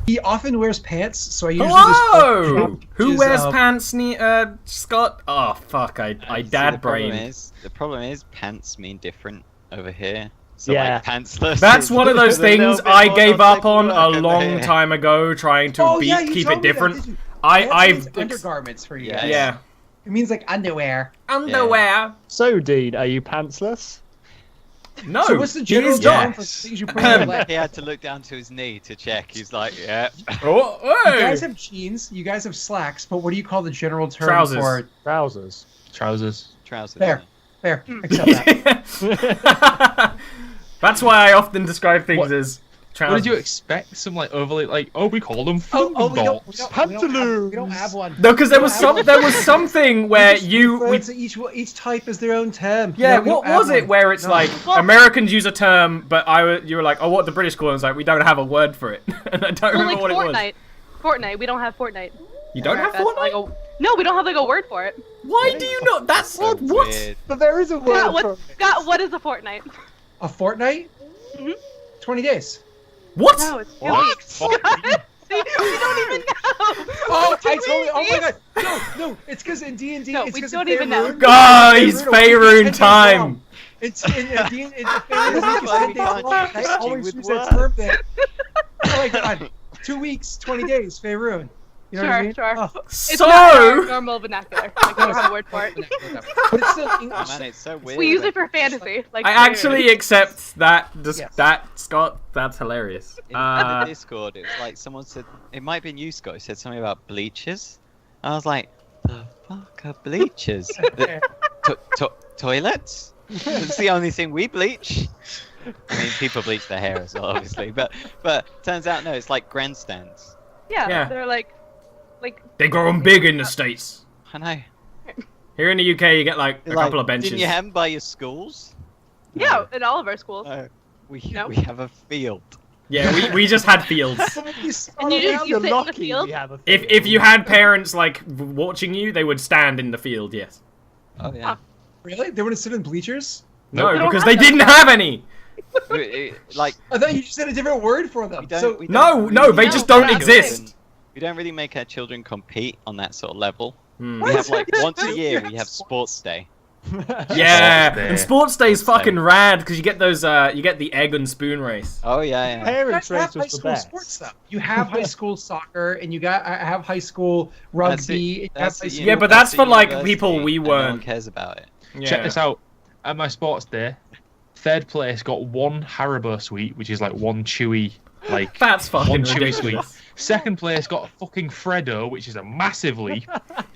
He often wears pants, so I usually Hello! just... Who wears pants, Scott? Oh, fuck, I dad brain. The problem is, pants mean different over here. So, Yeah. like, pantsless. That's one of those is a little things bit I more gave up on non-sexual a work long over here. time ago, trying to you keep told it me different. that, didn't you? I've Pants means undergarments for you. yeah. It means like underwear. Underwear. So, Dean, are you pantsless? No. So what's the general he's term not. for things you put on your leg? He had to look down to his knee to check. He's like, yeah. Oh, You hey. guys have jeans, you guys have slacks, but what do you call the general term Trousers. for... Trousers. Trousers. Trousers. Fair. Fair. Accept that. That's why I often describe things What- as trousers. What did you expect? Some like overly like, oh, we call them We thunderbolts. don't have one. No, because there was something where Each type is their own term. Yeah, No, we what don't have was it one. where it's No. like Americans use a term, but you were like, oh, what the British call it? It's like we don't have a word for it, and I don't remember what it was. Fortnite. We don't have Fortnite. You don't have That's Fortnite? like no, we don't have like a word for it. Why do you not? That's So what? weird. But there is a word Scott, for it. Scott, what is a fortnight? A fortnight? 20 days. What? No, it's 2 What? weeks. See, we don't even know. Oh, Two I totally. Oh my weeks. god. No, it's because in D&D, No, it's we 'cause don't in even know. Faerun, Guys, Faerun, Faerun 10 days time. long. It's in D&D, in Faerun, That's it's why 10 we days can't long. I trust you always with use that words. term there. Oh my god. 2 weeks, 20 days, Faerun. You know what I mean? Sure. Oh, It's So, not our normal vernacular. Like, we don't have a word for it. but it's still Oh, English. man, it's so weird. We use it for fantasy. Like, I actually accept that. Yes. That Scott, that's hilarious. In the Discord, it was like someone said, it might have been you, Scott, who said something about bleachers. And I was like, the fuck are bleachers? Toilets? It's the only thing we bleach. I mean, people bleach their hair as well, obviously. But turns out, no, it's like grandstands. yeah, they're like. They grow them big in the States. I know. Here in the UK, you get like a couple of benches. Didn't you have them by your schools? Yeah, in all of our schools. We No. have a field. Yeah, we just had fields. And you just you sit in the Lucky field. we have a If you had parents like watching you, they would stand in the field. Yes. Oh yeah. Really? They wouldn't sit in bleachers? No, We don't because have they them. didn't have any. Like I thought you just had a different word for them. we don't. So, we No, don't no, they make just our don't children- exist. We don't really make our children compete on that sort of level. Hmm. We have like once a year we have sports day. Yeah, Day. and sports day's Sports fucking day. rad because you get those. You get the egg and spoon race. Oh yeah, yeah. Parents you have race high was the school best. sports stuff. You have high school soccer, and you have high school rugby. And you have high the school... Yeah, but that's the for, like, university, people we and No one weren't. cares about it. Check this out. At my sports day, third place got one Haribo sweet, which is like one chewy, like That's fucking one chewy sweet. ridiculous. Second place got a fucking Freddo, which is a massive leap.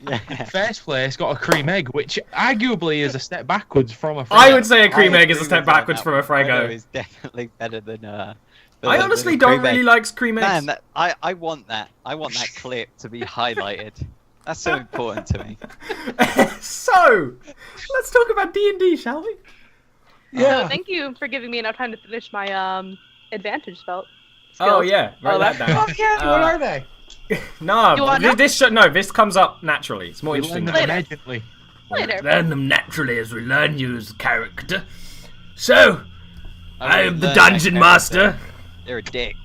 Yeah. First place got a cream egg, which arguably is a step backwards from a Freddo. I would say a cream I egg is a agree step with you on backwards that from a one. Freddo Fraggo. is definitely better than I honestly don't really like cream eggs. Man, I want that. I want that clip to be highlighted. That's so important to me. So, let's talk about D&D, shall we? Yeah. So thank you for giving me enough time to finish my advantage spell. Oh skills. yeah, write that Oh down. yeah, what are they? No, You wanna know? this comes up naturally. It's more We interesting. learn now. them Later. immediately. Later. Learn them naturally as we learn you as a character. So, I really am the learned dungeon that master. character. They're a dick.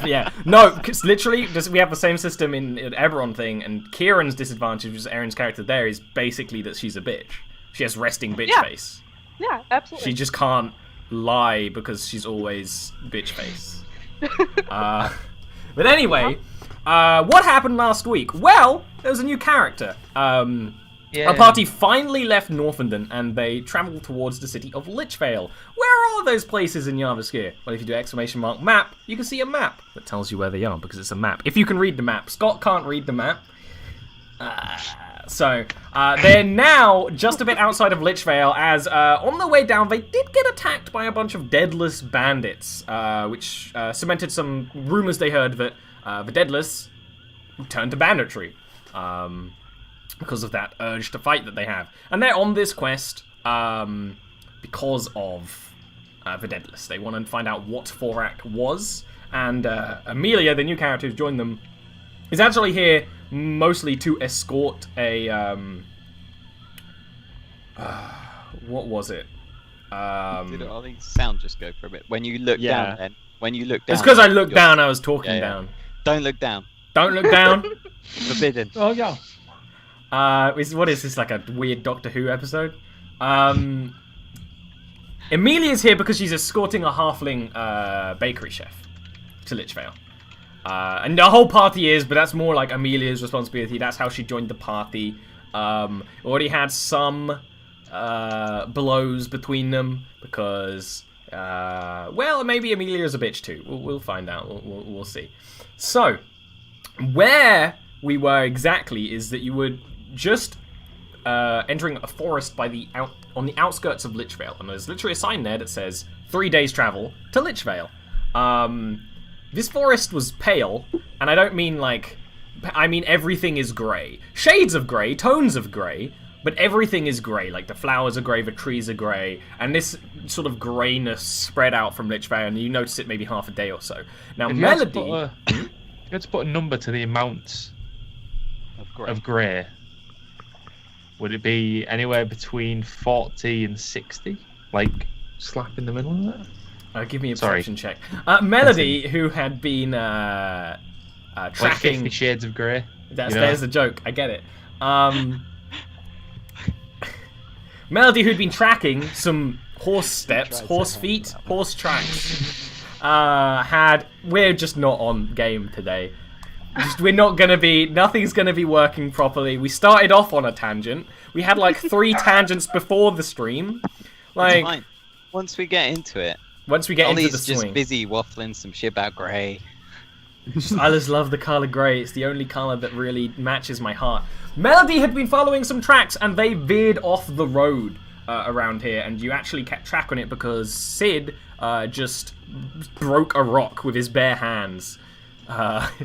Yeah, no, because literally, we have the same system in Eberron thing, and Kieran's disadvantage, which is Erin's character there, is basically that she's a bitch. She has resting bitch Yeah. face. Yeah, absolutely. She just can't lie because she's always bitch face. But anyway, what happened last week? Well, there was a new character. Yeah. Our party finally left Northenden and they travelled towards the city of Lichvale. Where are those places in Jarviskjir? Well, if you do ! map, you can see a map that tells you where they are because it's a map. If you can read the map. Scott can't read the map. So, they're now just a bit outside of Lichvale as on the way down they did get attacked by a bunch of deadless bandits, which cemented some rumours they heard that the deadless turned to banditry. Because of that urge to fight that they have. And they're on this quest because of the Deadless. They want to find out what Thorak was. And Amelia, the new character who's joined them, is actually here mostly to escort a... what was it? Did Ollie's sound just go for a bit? When you look Yeah. down then, When you look down. It's because I looked you're- down. I was talking Yeah, yeah. down. Don't look down. Don't look down. Forbidden. Oh yeah. What is this, like a weird Doctor Who episode? Amelia's here because she's escorting a halfling bakery chef to Lichvale. And the whole party is, but that's more like Amelia's responsibility. That's how she joined the party. Already had some blows between them because, well, maybe Amelia's a bitch too. We'll find out. We'll see. So, where we were exactly is that you were just entering a forest on the outskirts of Lichvale, and there's literally a sign there that says 3 days travel to Lichvale. This forest was pale, and I don't mean I mean everything is grey. Shades of grey, tones of grey, but everything is grey. Like the flowers are grey, the trees are grey, and this sort of greyness spread out from Lichvale, and you notice it maybe half a day or so. Now, If you had to Melody... put if you had to put a number to the amount of grey, would it be anywhere between 40 and 60? Like, slap in the middle of that? give me a Sorry. perception check. Melody, who had been Like tracking... 50 Shades of Grey? There's the joke. I get it. Melody, who'd been tracking some horse steps, horse feet, horse tracks, we're just not on game today. Nothing's gonna be working properly. We started off on a tangent. We had like 3 tangents before the stream. It's Like, fine. Once we get into it. once we get into the Ollie's just swing. busy waffling some shit about grey. I just love the colour grey. It's the only colour that really matches my heart. Melody had been following some tracks, and they veered off the road around here, and you actually kept track on it because Sid just broke a rock with his bare hands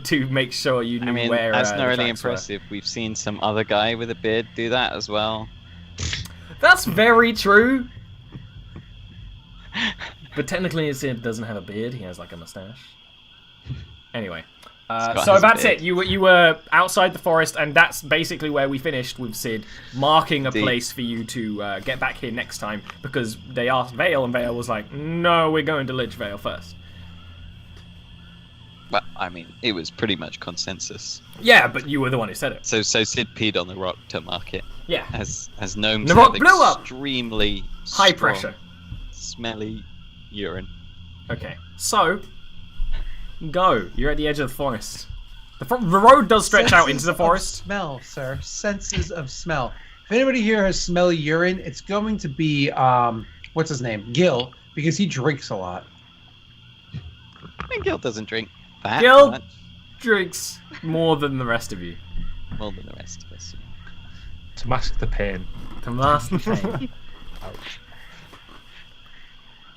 to make sure you knew where that's the not really tracks were. impressive. We've seen some other guy with a beard do that as well. That's very true. But technically, Sid doesn't have a beard. He has like a mustache. Anyway, got so his that's beard. it. You were outside the forest, and that's basically where we finished with Sid marking a Indeed. place for you to get back here next time because they asked Vale, and Vale was like, "No, we're going to Lichvale first." Well, I mean, it was pretty much consensus. Yeah, but you were the one who said it. So Sid peed on the rock to mark it. Yeah, As gnomes The rock have blew up. extremely high strong, pressure. smelly urine. Okay, so go. You're at the edge of the forest. The road does stretch out into Senses the of forest. Smell, sir. Senses of smell. If anybody here has smelly urine, it's going to be what's his name, Gil, because he drinks a lot. And Gil doesn't drink that Gil much, drinks more than the rest of you. more than the rest of us. To mask the pain. To mask the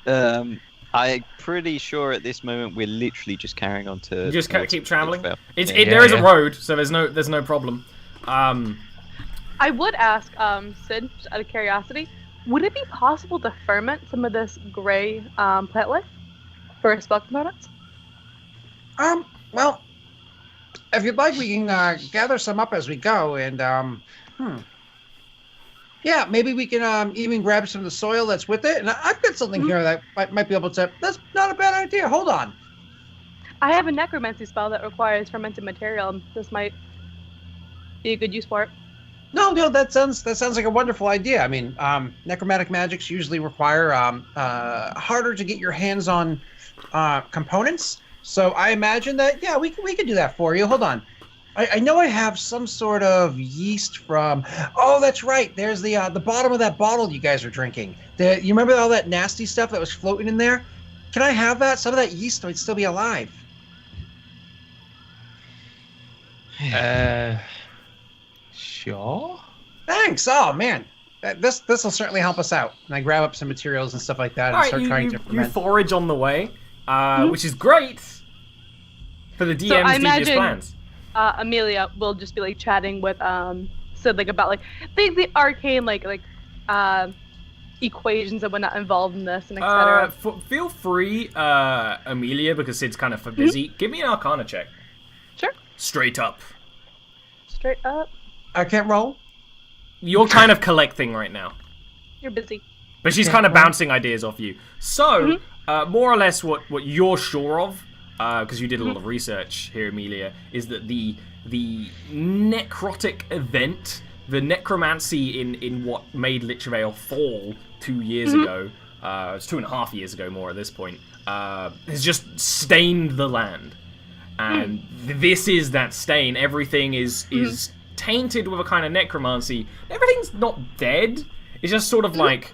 pain. I'm pretty sure at this moment we're literally just carrying on to. You just towards keep traveling. Lichvale. There is a yeah. road, so there's no problem. I would ask Sid, just out of curiosity, would it be possible to ferment some of this gray plant life for a spell components? Well, if you'd like, we can gather some up as we go, and yeah, maybe we can even grab some of the soil that's with it. And I've got something here that might be able to. That's not a bad idea. Hold on. I have a necromancy spell that requires fermented material. This might be a good use for it. No, that sounds like a wonderful idea. I mean, necromantic magics usually require harder to get your hands on components. So I imagine that we could do that for you. Hold on. I know I have some sort of yeast from. Oh, that's right. There's the bottom of that bottle you guys are drinking. You remember all that nasty stuff that was floating in there? Can I have that? Some of that yeast might still be alive. Sure. Thanks. Oh man, this will certainly help us out. And I grab up some materials and stuff like that and All right, start trying to you ferment. forage on the way, which is great for the DM's I devious imagine- plans. Amelia will just be like chatting with Sid like about like the arcane like equations and whatnot involved in this and etc. Feel free, Amelia, because Sid's kind of busy. Give me an Arcana check. Sure. Straight up. Straight up, I can't roll. You're kind of collecting right now. you're busy. But she's kind of bouncing ideas off you. So, more or less what you're sure of, because you did a lot of research here, Amelia, is that the necrotic event, the necromancy in what made Lich Vale fall 2 years ago, it's 2.5 years ago more at this point, has just stained the land. And this is that stain. Everything is tainted with a kind of necromancy. Everything's not dead. It's just sort of like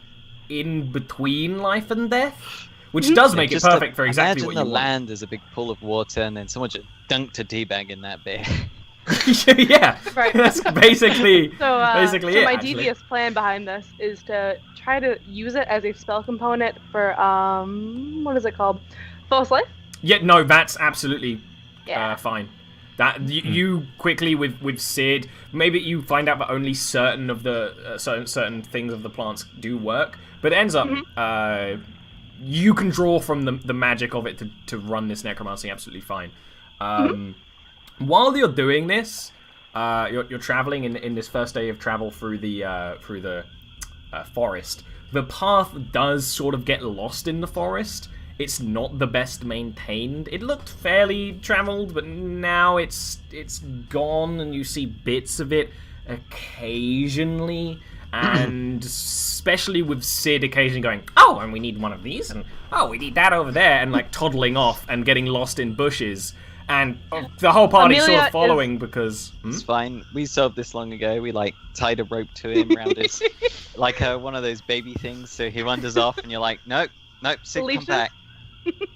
in between life and death, which does make it perfect for exactly what you want. Imagine the land as a big pool of water, and then someone just dunked a teabag in that bit. Yeah, Right. that's basically So, basically so it. my actually. devious plan behind this is to try to use it as a spell component for what is it called? False Life? Yeah, no, that's absolutely Yeah. fine. That you quickly with Sid, maybe you find out that only certain of the certain things of the plants do work, but it ends up you can draw from the magic of it to run this necromancy absolutely fine. While you're doing this, you're traveling in this first day of travel through the forest. The path does sort of get lost in the forest. It's not the best maintained. It looked fairly traveled, but now it's gone, and you see bits of it occasionally. And especially with Sid occasionally going, oh, and we need one of these, and oh, we need that over there, and like toddling off and getting lost in bushes. And the whole party's sort of following because... It's fine. We solved this long ago. We like tied a rope to him around his, like one of those baby things. So he wanders off, and you're like, nope, Sid, come back.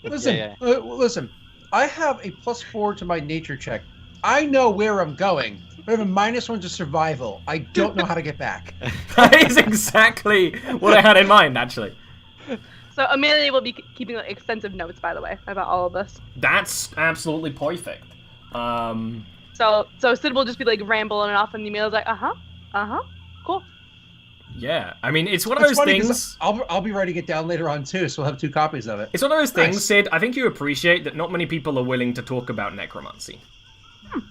Listen, listen. I have a +4 to my nature check. I know where I'm going. I have a -1 to survival. I don't know how to get back. That is exactly what I had in mind, actually. So Amelia will be keeping like, extensive notes, by the way, about all of this. That's absolutely perfect. So Sid will just be like rambling off, and Amelia's like, cool. Yeah, I mean, it's one of those funny 'cause things... I'll be ready to get down later on too, so we'll have 2 copies of it. It's one of those things, Nice. Sid, I think you appreciate that not many people are willing to talk about necromancy.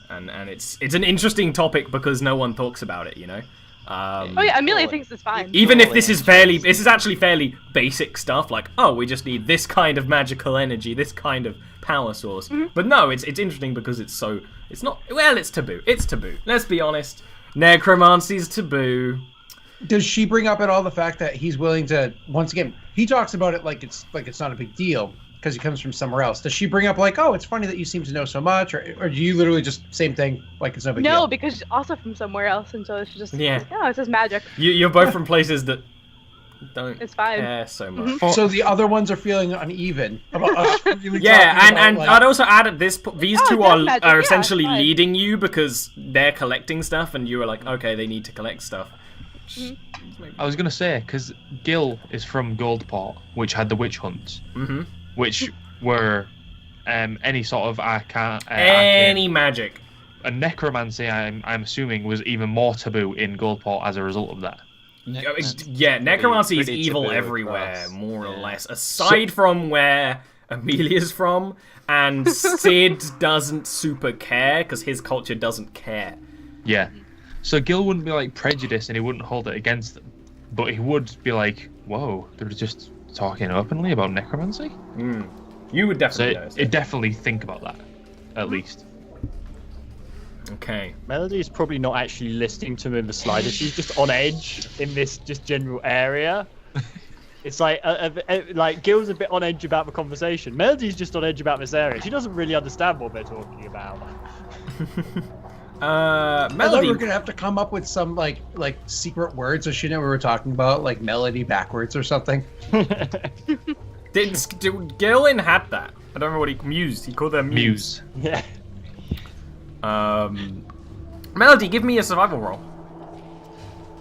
And it's an interesting topic because no one talks about it, you know? Oh yeah, Amelia thinks it's fine. Even if this is actually fairly basic stuff, like, oh, we just need this kind of magical energy, this kind of power source. But no, it's interesting because it's taboo. It's taboo. Let's be honest. Necromancy's taboo. Does she bring up at all the fact that he's willing to, once again, he talks about it like it's not a big deal because he comes from somewhere else. Does she bring up like, oh, it's funny that you seem to know so much, or do you literally just same thing, like it's no big deal? No, because she's also from somewhere else, and so she's just like, oh, it's just magic. You're both from places that don't It's fine. care so much. So the other ones are feeling uneven about us really Yeah, talking and about, I'd also add at these two that's magic. are Yeah, essentially it's fine. leading you because they're collecting stuff, and you were like, okay, they need to collect stuff. I was gonna say because Gil is from Goldport, which had the witch hunts, which were any sort of Any magic. and necromancy. I'm assuming was even more taboo in Goldport as a result of that. Yeah, necromancy is pretty evil taboo everywhere, across. more or Yeah. less. Aside from where Amelia's from, and Sid doesn't super care because his culture doesn't care. Yeah. So Gil wouldn't be like prejudiced and he wouldn't hold it against them, but he would be like, "Whoa, they're just talking openly about necromancy." You would So definitely notice it it. definitely think about that, at least. Okay. Melody's probably not actually listening to him in the slightest. She's just on edge in this just general area. It's like Gil's a bit on edge about the conversation. Melody's just on edge about this area. She doesn't really understand what they're talking about. I thought Melody. we were gonna have to come up with some like secret words so she knew we were talking about, like melody backwards or something. Gillen had that. I don't know what he mused. He called her Muse. Muse. Yeah. Melody, give me a survival roll.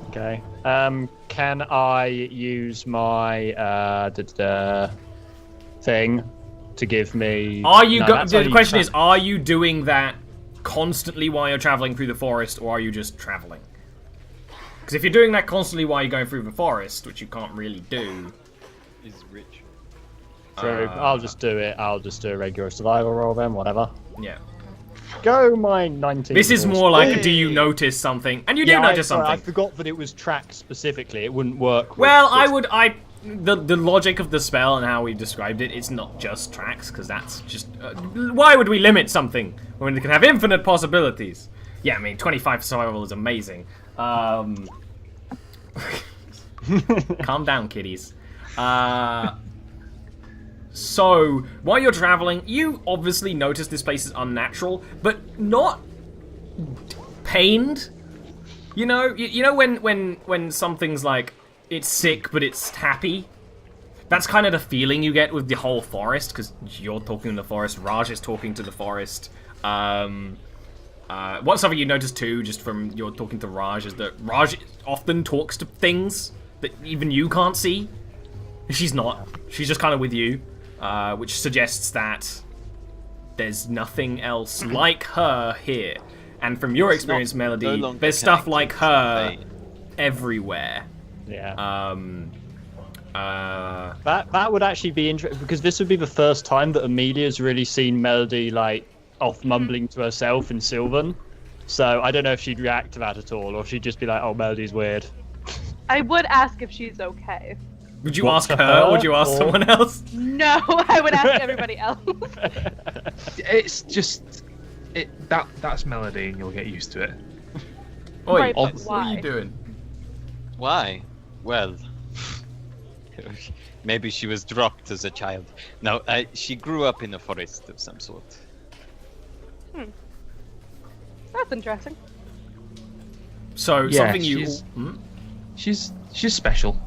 Okay. Can I use my thing to give me? Are you? No, The that's only question is, are you doing that constantly while you're traveling through the forest, or are you just traveling? Because if you're doing that constantly while you're going through the forest, which you can't really do, Is rich. So I'll just do it. I'll just do a regular survival roll then. Whatever. yeah. Go my 19. This is more like, do you notice something? And you do notice sorry, I something. forgot that it was tracked specifically. It wouldn't work. With Well, this. the logic of the spell and how we described it, it's not just tracks, because that's just... why would we limit something when it can have infinite possibilities? Yeah, I mean, 25 survival is amazing. Calm down, kiddies. So, while you're traveling, you obviously notice this place is unnatural, but not pained. You know when something's like, it's sick, but it's happy? That's kind of the feeling you get with the whole forest, because you're talking to the forest, Raj is talking to the forest. What's something you notice too, just from your talking to Raj, is that Raj often talks to things that even you can't see. She's not. She's just kind of with you, which suggests that there's nothing else like her here. And from your experience, Melody, there's stuff like her everywhere. Yeah. That would actually be interesting, because this would be the first time that Amelia's really seen Melody like off mumbling to herself in Sylvan. So I don't know if she'd react to that at all, or she'd just be like, "Oh, Melody's weird." I would ask if she's okay. Would you ask her? Would you ask someone else? No, I would ask everybody else. It's just that's Melody, and you'll get used to it. Oi, Right, but what why? are you doing? Why? Well, maybe she was dropped as a child. No, she grew up in a forest of some sort. That's interesting. So Yeah, something you. she's special,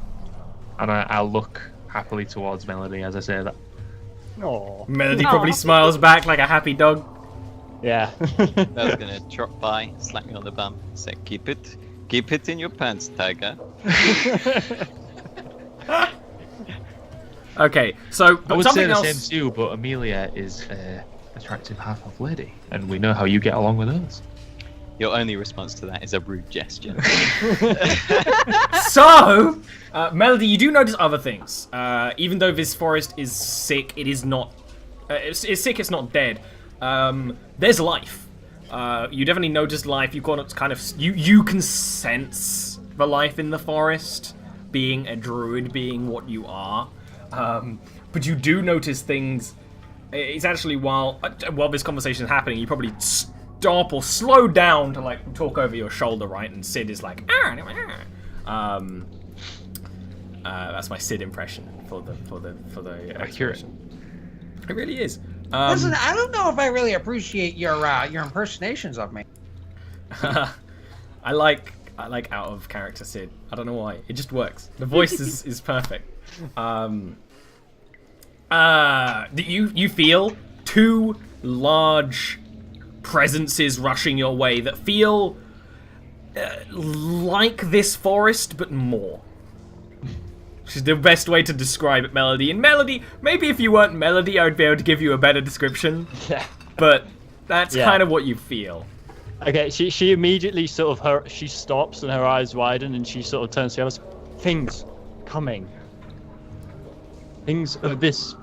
and I'll look happily towards Melody as I say that. Oh. Melody probably smiles back like a happy dog. Yeah. I was gonna drop by, slap me on the bum, say, keep it in your pants, tiger. Okay, so I would something say the else. same too, but Amelia is attractive half-elf lady, and we know how you get along with us. Your only response to that is a rude gesture. So, Melody, you do notice other things. Even though this forest is sick, it is not. It's sick. It's not dead. There's life. You definitely notice life. You can sense the life in the forest. Being a druid, being what you are, but you do notice things. It's actually while this conversation is happening, you probably stop or slow down to like talk over your shoulder, right? And Sid is like, that's my Sid impression for the Accurate. It really is. Listen, I don't know if I really appreciate your impersonations of me. I like out of character Sid. I don't know why. It just works. The voice is perfect. You feel two large presences rushing your way that feel like this forest, but more. Which is the best way to describe it, Melody. And Melody, maybe if you weren't Melody, I would be able to give you a better description. Yeah. But that's kind of what you feel. Okay, she immediately sort of she stops and her eyes widen and she sort of turns to us. Things coming. Things of this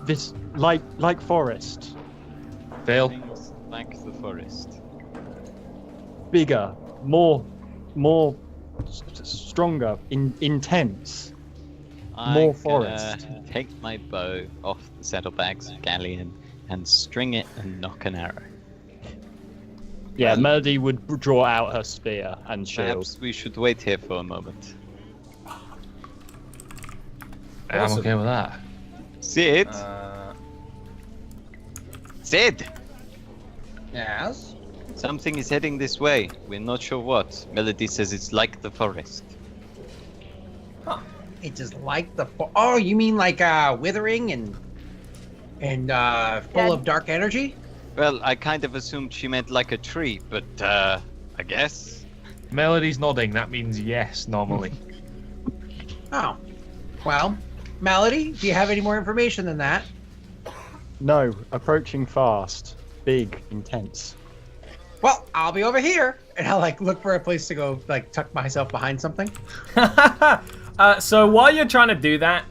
like forest. Vale. Things like the forest. Bigger, more stronger, intense. More forest. Take my bow off the saddlebags of Galleon and string it and knock an arrow. Yeah, Melody would draw out her spear and shield. Perhaps we should wait here for a moment. I'm okay with that. Sid? Sid! Yes. Something is heading this way. We're not sure what. Melody says it's like the forest. It is like the oh, you mean like withering and full of dark energy? Well, I kind of assumed she meant like a tree, but I guess. Melody's nodding. That means yes, normally. Oh, well, Melody, do you have any more information than that? No, approaching fast, big, intense. Well, I'll be over here, and I'll like look for a place to go, like tuck myself behind something. So while you're trying to do that,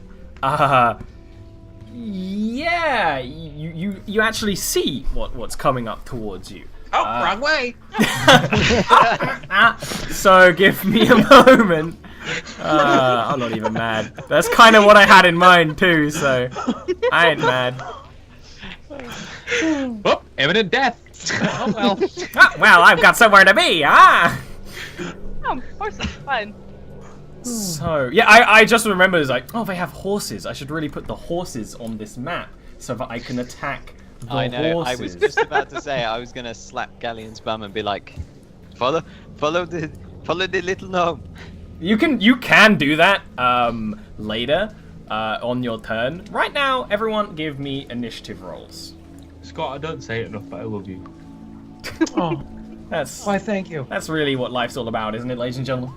yeah, you actually see what's coming up towards you. Oh, wrong way. So give me a moment. I'm not even mad. That's kind of what I had in mind too, so I ain't mad. Oh, imminent death. Oh well. Ah, well, I've got somewhere to be. Ah. Oh, horse is fine. So yeah, I just remembered it's like, oh, they have horses. I should really put the horses on this map so that I can attack the I know. horses. I was just about to say I was gonna slap Galleon's bum and be like, follow the little gnome. You can do that later on your turn. Right now, everyone give me initiative rolls. Scott, I don't say it enough, but I love you. Oh, That's why? Thank you. that's really what life's all about, isn't it, ladies and gentlemen?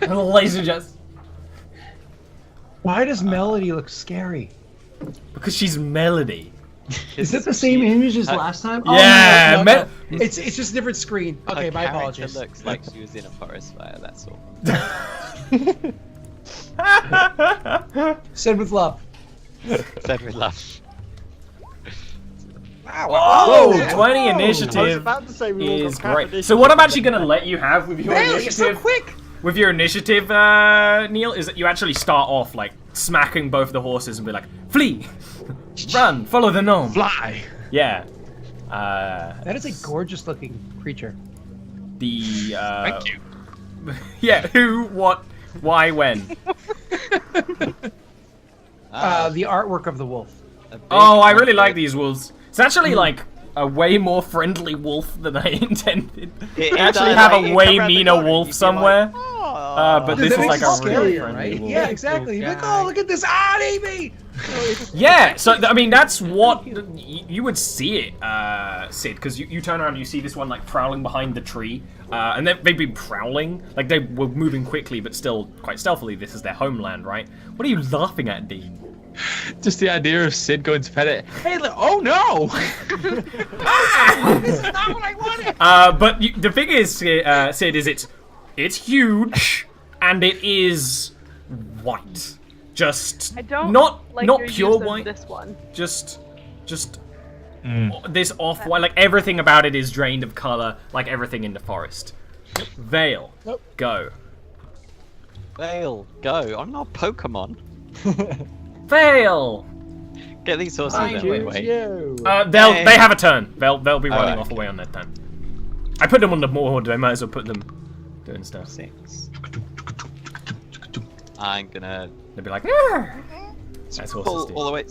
Ladies and gents. Why does Melody look scary? Because she's Melody. Is it the same image as last time? Oh, Yeah, no. It's just a different screen. Okay, Her my character apologies. looks like she was in a forest fire. That's all. Said with love. Said with love. Oh, Whoa, 20 I was initiative about to say we all is got crap great. initiative. So what I'm actually going to let you have with your Really? It's so initiative, quick. with your initiative, Neil, is that you actually start off like smacking both the horses and be like, flee, run, follow the gnome. Fly. Yeah. That is a gorgeous looking creature. The Thank you. yeah, who, what, why, when? The artwork of the wolf. Oh, I really like these wolves. It's actually like a way more friendly wolf than I intended. It I actually does, have like, a you way come around the meaner corner, wolf you'd be somewhere. like, "Oh." But Dude, this that is like makes a it really scarier, friendly right? wolf. Yeah, exactly. You're like, oh, look at this. Ah, Amy! Yeah, so I mean that's what you would see it, Sid, because you turn around and you see this one like prowling behind the tree, and they've been prowling, like they were moving quickly but still quite stealthily. This is their homeland, right? What are you laughing at, Dean? Just the idea of Sid going to pet it. Hey, oh no! This is not what I wanted. But the thing is, Sid, is it's huge and it is white. Just I don't not like not your pure use of white. this one. Just this off-white, like everything about it is drained of color, like everything in the forest. Vale, go. Vale, go. I'm not Pokemon. Vale. Get these horses out of my way. They have a turn. They'll be running Oh, off away on their turn. I put them on the board. I might as well put them doing stuff. 6. I'm gonna They'll be like, "Arr!" That's pull horses do. all the way.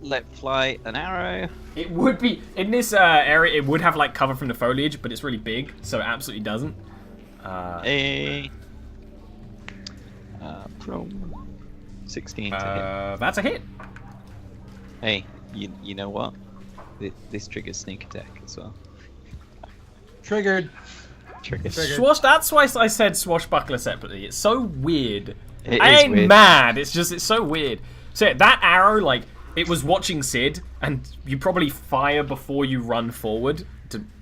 Let fly an arrow. It would be in this area. It would have like cover from the foliage, but it's really big, so it absolutely doesn't. From 16 to hit. That's a hit. Hey, you know what? This triggers sneak attack as well. Triggered. Triggers. That's why I said swashbuckler separately. It's so weird. It I is ain't weird. mad. It's so weird. So that arrow, like, it was watching Sid, and you probably fire before you run forward,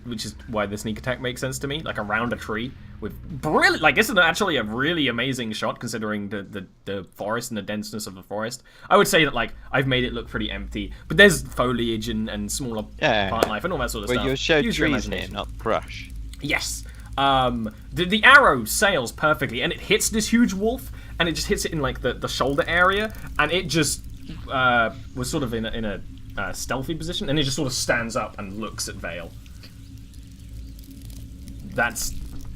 which is why the sneak attack makes sense to me, like around a tree. With brilliant, like, this is actually a really amazing shot considering the forest and the denseness of the forest. I would say that, like, I've made it look pretty empty, but there's foliage and smaller plant life and all that sort of stuff. Well, you showed Use your trees here, imagination. not brush. Yes. The arrow sails perfectly, and it hits this huge wolf, and it just hits it in like the shoulder area, and it just was sort of in a stealthy position, and it just sort of stands up and looks at Vale.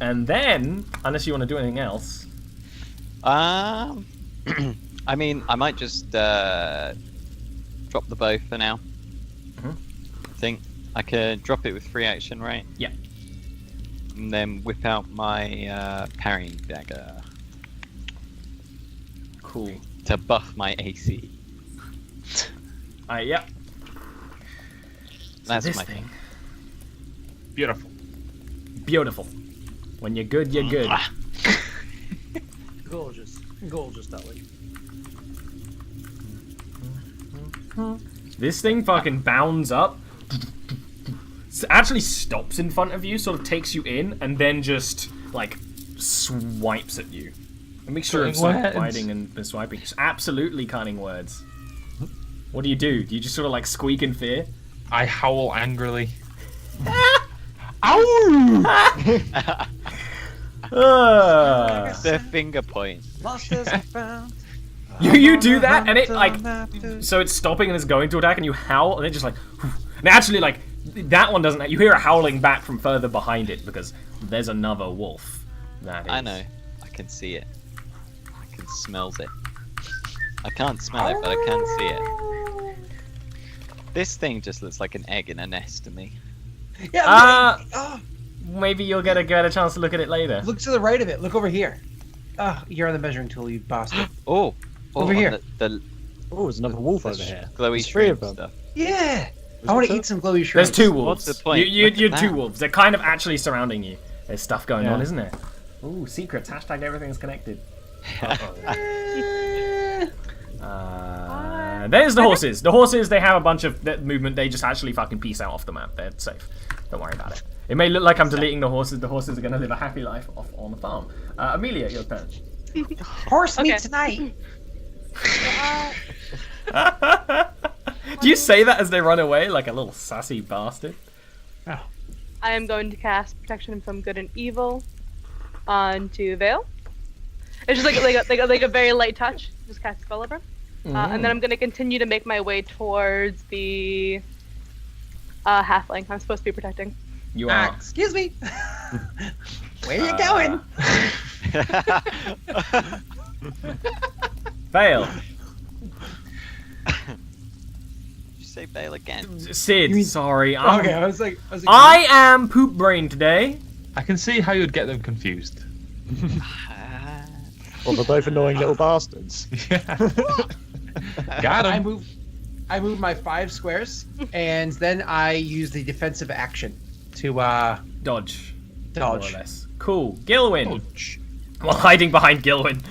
And then, unless you want to do anything else, I mean, I might just drop the bow for now. Mhm. I think I could drop it with free action, right? Yeah. And then whip out my parrying dagger cool. to buff my AC. Yeah. That's this my thing. Beautiful. Beautiful. When you're good, you're good. Gorgeous. Gorgeous, darling. This thing fucking bounds up. Actually stops in front of you, sort of takes you in, and then just, like, swipes at you. A mixture of Cutting like, words. biting and swiping. Just absolutely cutting words. What do? Do you just sort of, like, squeak in fear? I howl angrily. The finger point. Lost as I found. You do that, and it like, so it's stopping and it's going to attack, and you howl, and it just like, and actually like, that one doesn't. You hear a howling back from further behind it because there's another wolf. That is. I know. I can see it. I can smell it. I can't smell it, but I can see it. This thing just looks like an egg in a nest to me. Yeah. Maybe you'll get a chance to look at it later. Look to the right of it. Look over here. You're on the measuring tool, you bastard. Oh, Over here. The Oh, there's another wolf over here. glowy There's three of shrimp them. stuff. Yeah. I want to eat some glowy shrimp. There's two wolves. What's the point? You're Look at two that. wolves. They're kind of actually surrounding you. There's stuff going Yeah. on, isn't there? Ooh, secrets. Hashtag everything's connected. There's the horses. The horses, they have a bunch of movement. They just actually fucking peace out off the map. They're safe. Don't worry about it. It may look like I'm deleting the horses. The horses are going to live a happy life off on the farm. Amelia, your turn. Horse meat tonight. Do you say that as they run away like a little sassy bastard? I am going to cast protection from good and evil onto Vale. It's just like a very light touch. Just cast a spell over. And then I'm going to continue to make my way towards the halfling I'm supposed to be protecting. You are. Excuse me. Where you going? Vale. Did you say Bale again? Sid, sorry. Okay, I was like, I am poop brain today. I can see how you'd get them confused. Well, they're both annoying little bastards. Yeah. Got I him. move my 5 squares, and then I use the defensive action to Dodge. More or dodge. less. Cool. Gilwyn. Dodge. While hiding behind Gilwyn.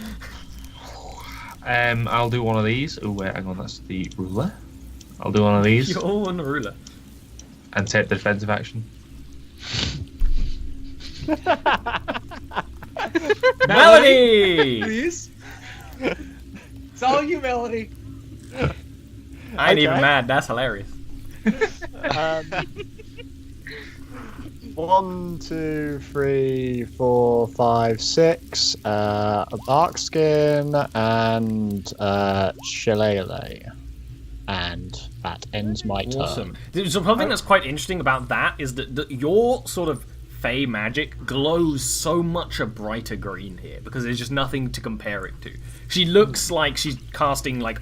I'll do one of these. Oh wait, hang on, that's the ruler. I'll do one of these You're all on the ruler. and take the defensive action. Melody! Please. It's all you, Melody. I ain't even Okay. mad. That's hilarious. 1, 2, 3, 4, 5, 6. A bark skin and shillelagh. And that ends my turn. Awesome. So something that's quite interesting about that is that your sort of fey magic glows so much a brighter green here because there's just nothing to compare it to. She looks like she's casting like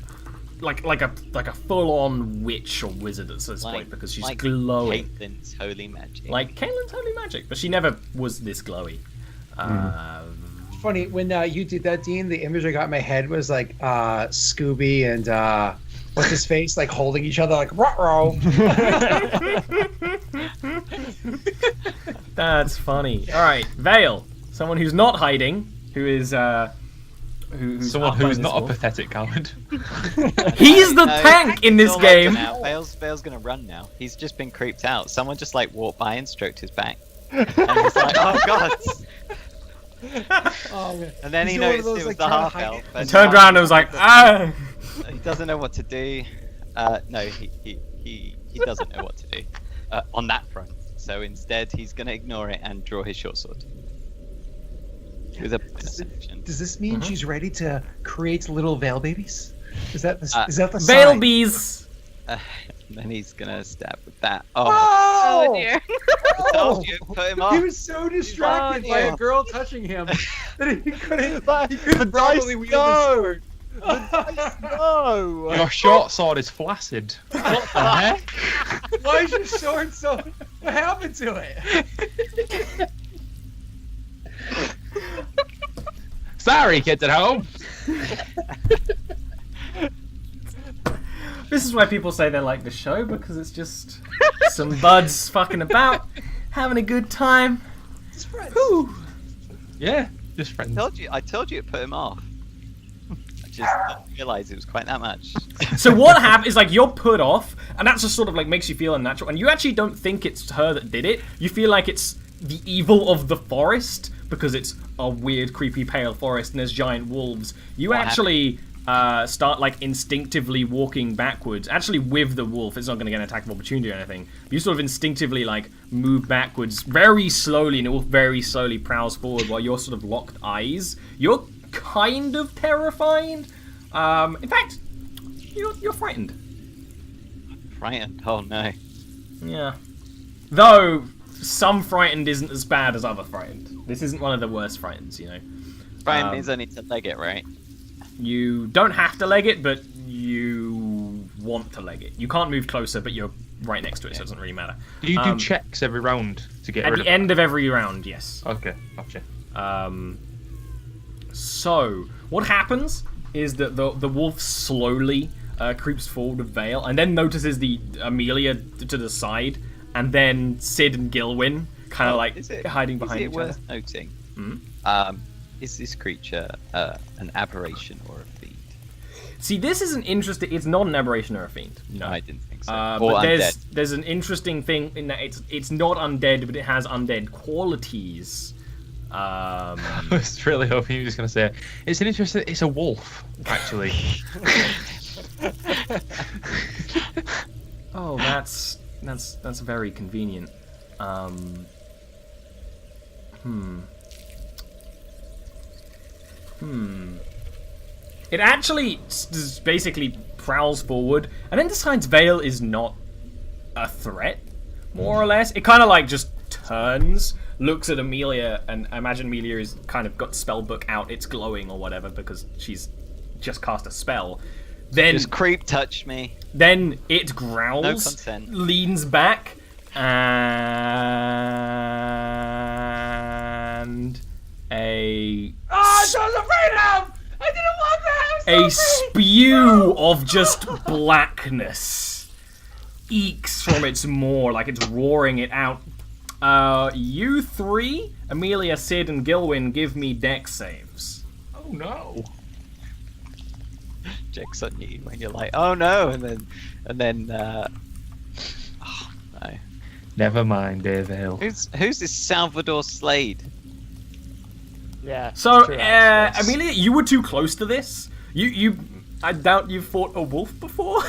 a full-on witch or wizard at this point because she's like glowing. Caitlin's holy magic. Like Caitlin's holy magic, but she never was this glowy. Funny when you did that, Dean. The image I got in my head was like Scooby and what's his face, like holding each other, like ruh-roh. That's funny. All right, Vale, someone who's not hiding, who is who's Someone up by who's this not a wall. pathetic coward. He's the No, tank in this it's all over game. now. Bale's gonna run now. He's just been creeped out. Someone just like walked by and stroked his back. And he's like, oh god. Oh, man. And then he He's one of noticed those, it was like, the trying to half hide elf. it. and Turned now around and was like, ah. he doesn't know what to do. No, he doesn't know what to do on that front. So instead, he's gonna ignore it and draw his short sword. With a perception. Does this mean she's ready to create little Vale babies? Is that the Vale sign? bees. Then he's gonna stab with that. Oh, Oh Oh! dear. I told you, put him He off. was so distracted Oh, by dear. a girl touching him that he couldn't. But He couldn't the dice properly wield his go! sword. No! Your short sword is flaccid. What the heck? Why is your sword so? What happened to it? Sorry, kids at home. This is why people say they like the show because it's just some buds fucking about, having a good time. Whew. Yeah, just friends. I told you it put him off. I just didn't realise it was quite that much. So what happens is like you're put off, and that's just sort of like makes you feel unnatural, and you actually don't think it's her that did it. You feel like it's the evil of the forest because it's a weird, creepy, pale forest and there's giant wolves. You What actually start like instinctively walking backwards. Actually, with the wolf, it's not going to get an attack of opportunity or anything. But you sort of instinctively like move backwards very slowly, and the wolf very slowly prowls forward while you're sort of locked eyes. You're kind of terrified. In fact, you're frightened. Frightened? Oh no. Yeah. Though some frightened isn't as bad as other frightened. This isn't one of the worst frightens, you know. Frightened means I need to leg it, right? You don't have to leg it, but you want to leg it. You can't move closer, but you're right next to it, so it doesn't really matter. Do you do checks every round to get at rid the of end of every round? Yes. Okay, gotcha. So what happens is that the wolf slowly creeps forward with Vale, and then notices the Amelia to the side, and then Sid and Gilwyn kind of hiding behind each other. Is it worth noting? Is this creature an aberration or a fiend? See, this is an interesting. It's not an aberration or a fiend. No, I didn't think so. But there's an interesting thing in that it's not undead, but it has undead qualities. I was really hoping you were just going to say it's an interesting. It's a wolf, actually. Oh, that's very convenient. It actually basically prowls forward, and then decides Vale is not a threat, more or less. It kind of like just turns, looks at Amelia, and I imagine Amelia is kind of got spell book out. It's glowing or whatever because she's just cast a spell. Then just creep touch me. Then it growls, no consent. Leans back, and a. Oh, I was afraid of! I didn't want that! A spew of just blackness eeks from its maw, like it's roaring it out. You three, Amelia, Sid, and Gilwyn, give me dex saves. Oh no. Jake's on you when you're like, oh no, and then oh no. Never mind, Dave Hill. Who's this Salvador Slade? Yeah. So, Amelia, you were too close to this. I doubt you've fought a wolf before.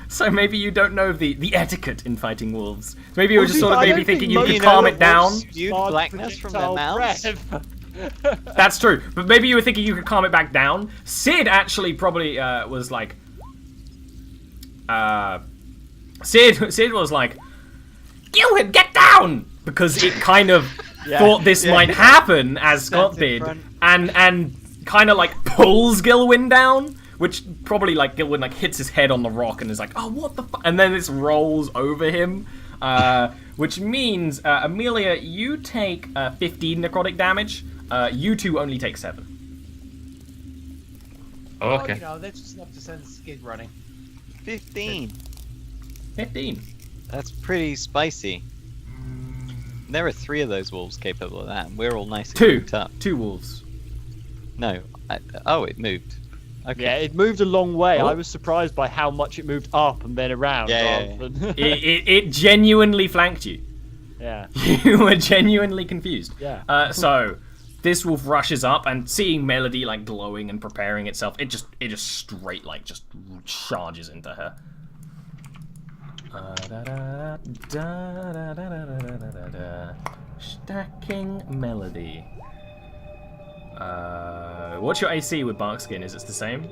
So maybe you don't know the etiquette in fighting wolves. So maybe you were just sort of maybe thinking you could calm it down. Spewed blackness from their mouths. That's true, but maybe you were thinking you could calm it back down. Sid actually probably was like, Sid was like, Gilwyn, get down, because it kind of thought this might happen as Scott did, and kind of like pulls Gilwyn down, which probably like Gilwyn like hits his head on the rock and is like, oh what the fuck, and then this rolls over him. Which means, Amelia, you take 15 necrotic damage. You two only take 7. Oh, okay. Oh, you know, that's just enough to send Skid running. 15. 15. That's pretty spicy. There are 3 of those wolves capable of that, and we're all nice and cooped up. 2 wolves. No. Oh, it moved. Okay. Yeah, it moved a long way. Oh. I was surprised by how much it moved up and then around. Than... it genuinely flanked you. Yeah. You were genuinely confused. Yeah. So this wolf rushes up, and seeing Melody like glowing and preparing itself, it just straight like just charges into her. Stacking Melody. What's your AC with Barkskin? Is it the same?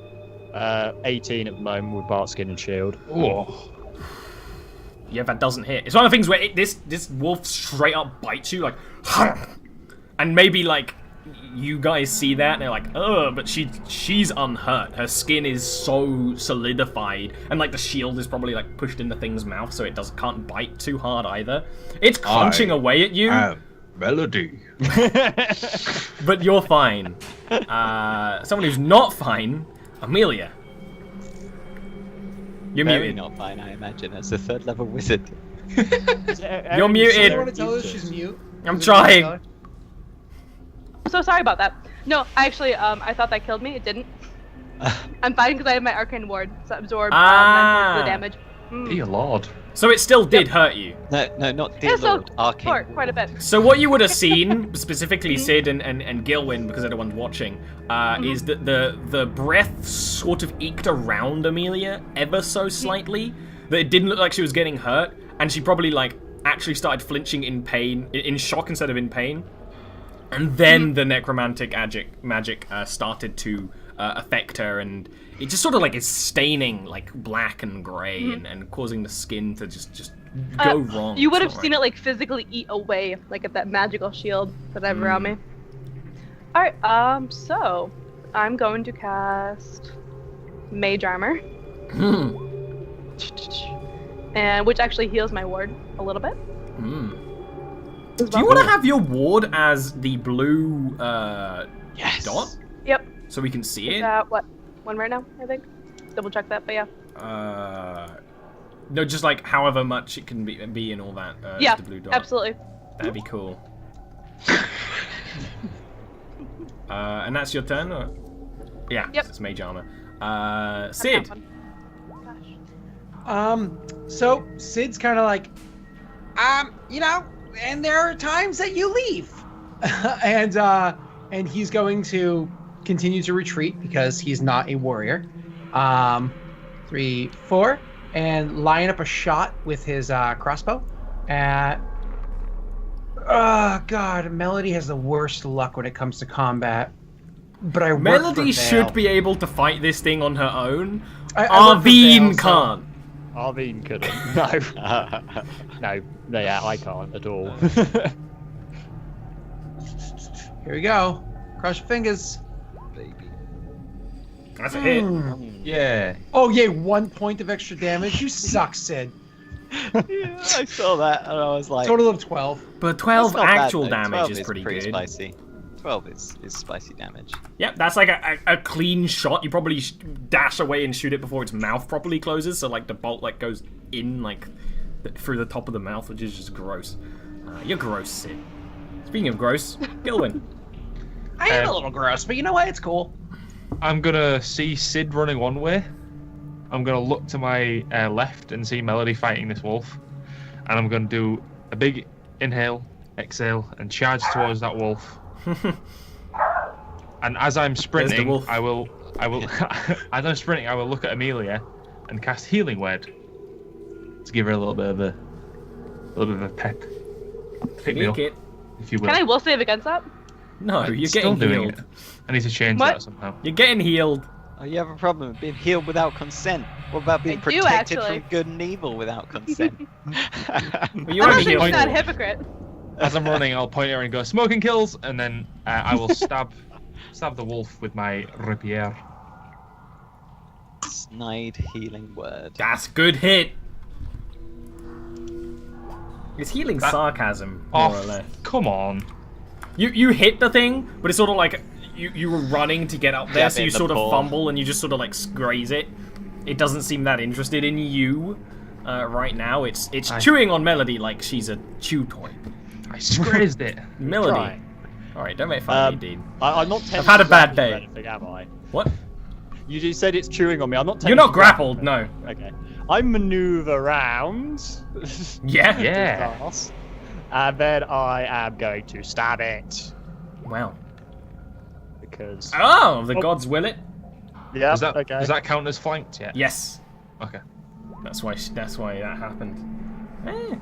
18 at the moment with Barkskin and Shield. Oh. Yeah, that doesn't hit. It's one of the things where this wolf straight up bites you, like, and maybe like you guys see that and they're like, ugh, but she's unhurt. Her skin is so solidified, and like the shield is probably like pushed in the thing's mouth, so it can't bite too hard either. It's crunching away at you. Melody. But you're fine. Someone who's not fine, Amelia. You're Very muted. not fine, I imagine. As a 3rd level wizard. You're muted. You want to tell her she's mute? I'm trying. I'm so sorry about that. No, actually, I thought that killed me. It didn't. I'm fine because I have my arcane ward, so absorb 9 points of the damage. Dear lord. So it still did hurt you. No, not dear Yeah, so Lord, Arcane. quite a bit. So what you would have seen, specifically Sid and Gilwyn, because they're the ones watching, is that the breath sort of eked around Amelia ever so slightly, that it didn't look like she was getting hurt, and she probably like actually started flinching in pain, in shock instead of in pain, and then the necromantic magic started to affect her, and it just sort of like is staining like black and grey and causing the skin to just go wrong. You would have seen it like physically eat away, like at that magical shield that I have around me. Alright, so I'm going to cast Mage Armor. And which actually heals my ward a little bit. Do you want to have your ward as the blue Yes. dot? Yep. So we can see it? What? One right now, I think. Double check that, but yeah. No, just like however much it can be and all that. Yeah, the blue dot. absolutely. That'd be cool. And that's your turn? Or? Yeah, Yep. it's Mage Armor. Sid. So Sid's kind of like, you know, and there are times that you leave, and he's going to continue to retreat because he's not a warrior. 3, 4, and line up a shot with his crossbow at. Oh God, Melody has the worst luck when it comes to combat. But I work Melody for should Vale. be able to fight this thing on her own. I work for Arvine Vale, so- can't. Arvine couldn't. No, yeah, I can't at all. Here we go. Cross your fingers. That's a hit. Yeah. Oh yeah, 1 point of extra damage. You suck, Sid. Yeah, I saw that and I was like, Total of 12. But 12 that's not bad, actual though. damage 12 is pretty good. spicy. 12 is spicy damage. Yep, that's like a clean shot. You probably dash away and shoot it before its mouth properly closes, so like the bolt like goes in like through the top of the mouth, which is just gross. You're gross, Sid. Speaking of gross, Gilwyn. I am a little gross, but you know what? It's cool. I'm gonna see Sid running one way. I'm gonna look to my left and see Melody fighting this wolf, and I'm gonna do a big inhale, exhale, and charge towards that wolf. And as I'm sprinting, wolf. I will. As I'm sprinting, I will look at Amelia and cast Healing Word to give her a little bit of a pep. Pick me up, Make it. if you will. Can I will save against that? No, you're Still getting doing healed. it. I need to change What? that somehow. You're getting healed. Oh, you have a problem with being healed without consent. What about being I do, protected actually. from good and evil without consent? Well, you I'm are not healed. that hypocrite. As I'm running, I'll point at her and go, "Smoking kills," and then I will stab the wolf with my rapier. Snide Healing Word. That's good hit. It's healing sarcasm, more or less. Come on. You hit the thing, but it's sort of like you were running to get up there, Jab so it you in the sort of paw. fumble and you just sort of like graze it. It doesn't seem that interested in you right now. It's chewing on Melody like she's a chew toy. I grazed it. Melody. Right. All right, don't make fun of me, Dean. I'm not. I've had a bad tempted day. or anything, am I? What? You just said it's chewing on me. I'm not. You're not technically grappled, no. Okay. I maneuver around. Yeah. Yeah. Class, and then I am going to stab it Wow. because. Oh, the gods will it. Yeah. Does that okay. does that count as flanked yet? Yes. Okay. That's why that happened. And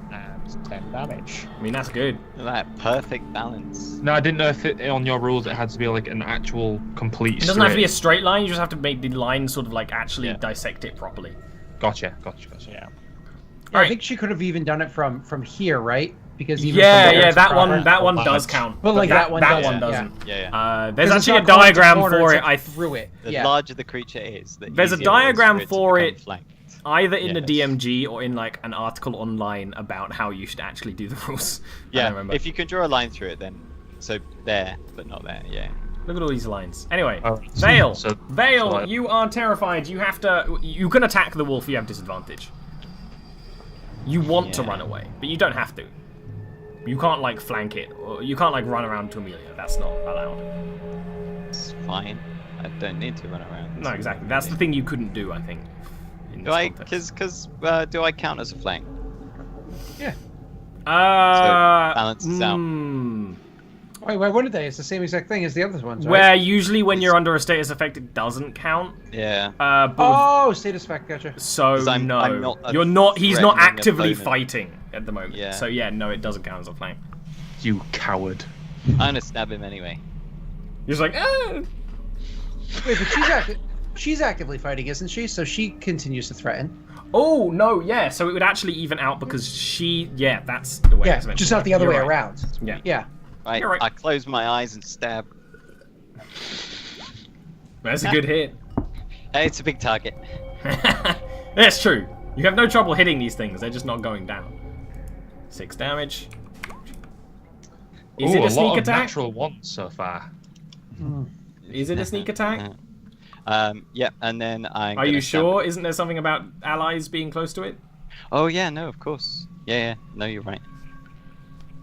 10 damage. I mean, that's good. That perfect balance. No, I didn't know if on your rules it had to be like an actual complete. It doesn't have to be a straight- straight line. You just have to make the line sort of like actually Yeah. dissect it properly. Gotcha. Yeah. Yeah, Right. I think she could have even done it from here, right? Because even Yeah, from there yeah, it's that proper. one does count. But like that one doesn't, doesn't. Yeah. There's 'Cause it's actually a not corner to diagram corner, for it's it. like I through it. The Yeah. larger the creature is, the There's a easier it is diagram to for become it. flanked. either in the Yes. DMG or in like an article online about how you should actually do the rules. I don't Yeah, remember. if you can draw a line through it, then so there, but not there. Yeah. Look at all these lines. Anyway, Alright, Vale. so- Vale, so I- you are terrified. You have to. You can attack the wolf. You have disadvantage. You want to Yeah. run away, but you don't have to. You can't like flank it, or you can't like run around to Amelia. That's not allowed. It's fine. I don't need to run around. No, exactly. That's the thing you couldn't do, I think. In Do this I? context. Because do I count as a flank? Yeah. Balances out. Wait, why wouldn't they? It's the same exact thing as the other ones, right? Where usually when you're under a status effect, it doesn't count. Yeah. Oh, status effect, gotcha. So 'Cause I'm no, not a you're not. He's not threatening actively opponent. fighting at the moment. Yeah. So yeah, no, it doesn't count as a flame. You coward. I'm gonna stab him anyway. You're just like, Wait, but she's actively fighting, isn't she? So she continues to threaten. oh no, yeah. So it would actually even out because that's the way. Yeah, it's meant just to not work. the other You're way right. around. Yeah. Yeah. Right. You're right. I close my eyes and stab. That's a good hit. Hey, it's a big target. That's true. You have no trouble hitting these things. They're just not going down. 6 damage. Is Ooh, it a sneak lot attack? of natural ones so far. Is it a sneak attack? Yeah, and then I'm. Are gonna you stab sure? Isn't there something about allies being close to it? it. Oh yeah, no, of course. Yeah. No, you're right.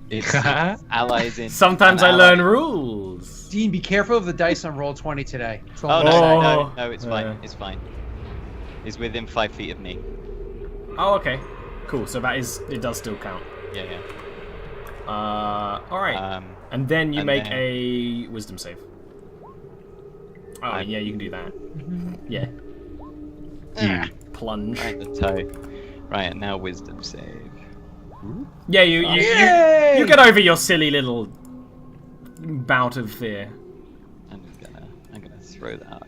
It's allies in. Sometimes an I ally. learn rules. Dean, be careful of the dice on roll 20 today. That's all Oh I'm no, saying. no, it's fine. Yeah. It's fine. He's within 5 feet of me. Oh, okay. Cool. So it does still count. Yeah. All right. And then you make a wisdom save. Oh, yeah, you can do that. Yeah. You. Plunge. Right the toe. Right, and now wisdom save. Yeah, you get over your silly little bout of fear. I'm gonna throw that out.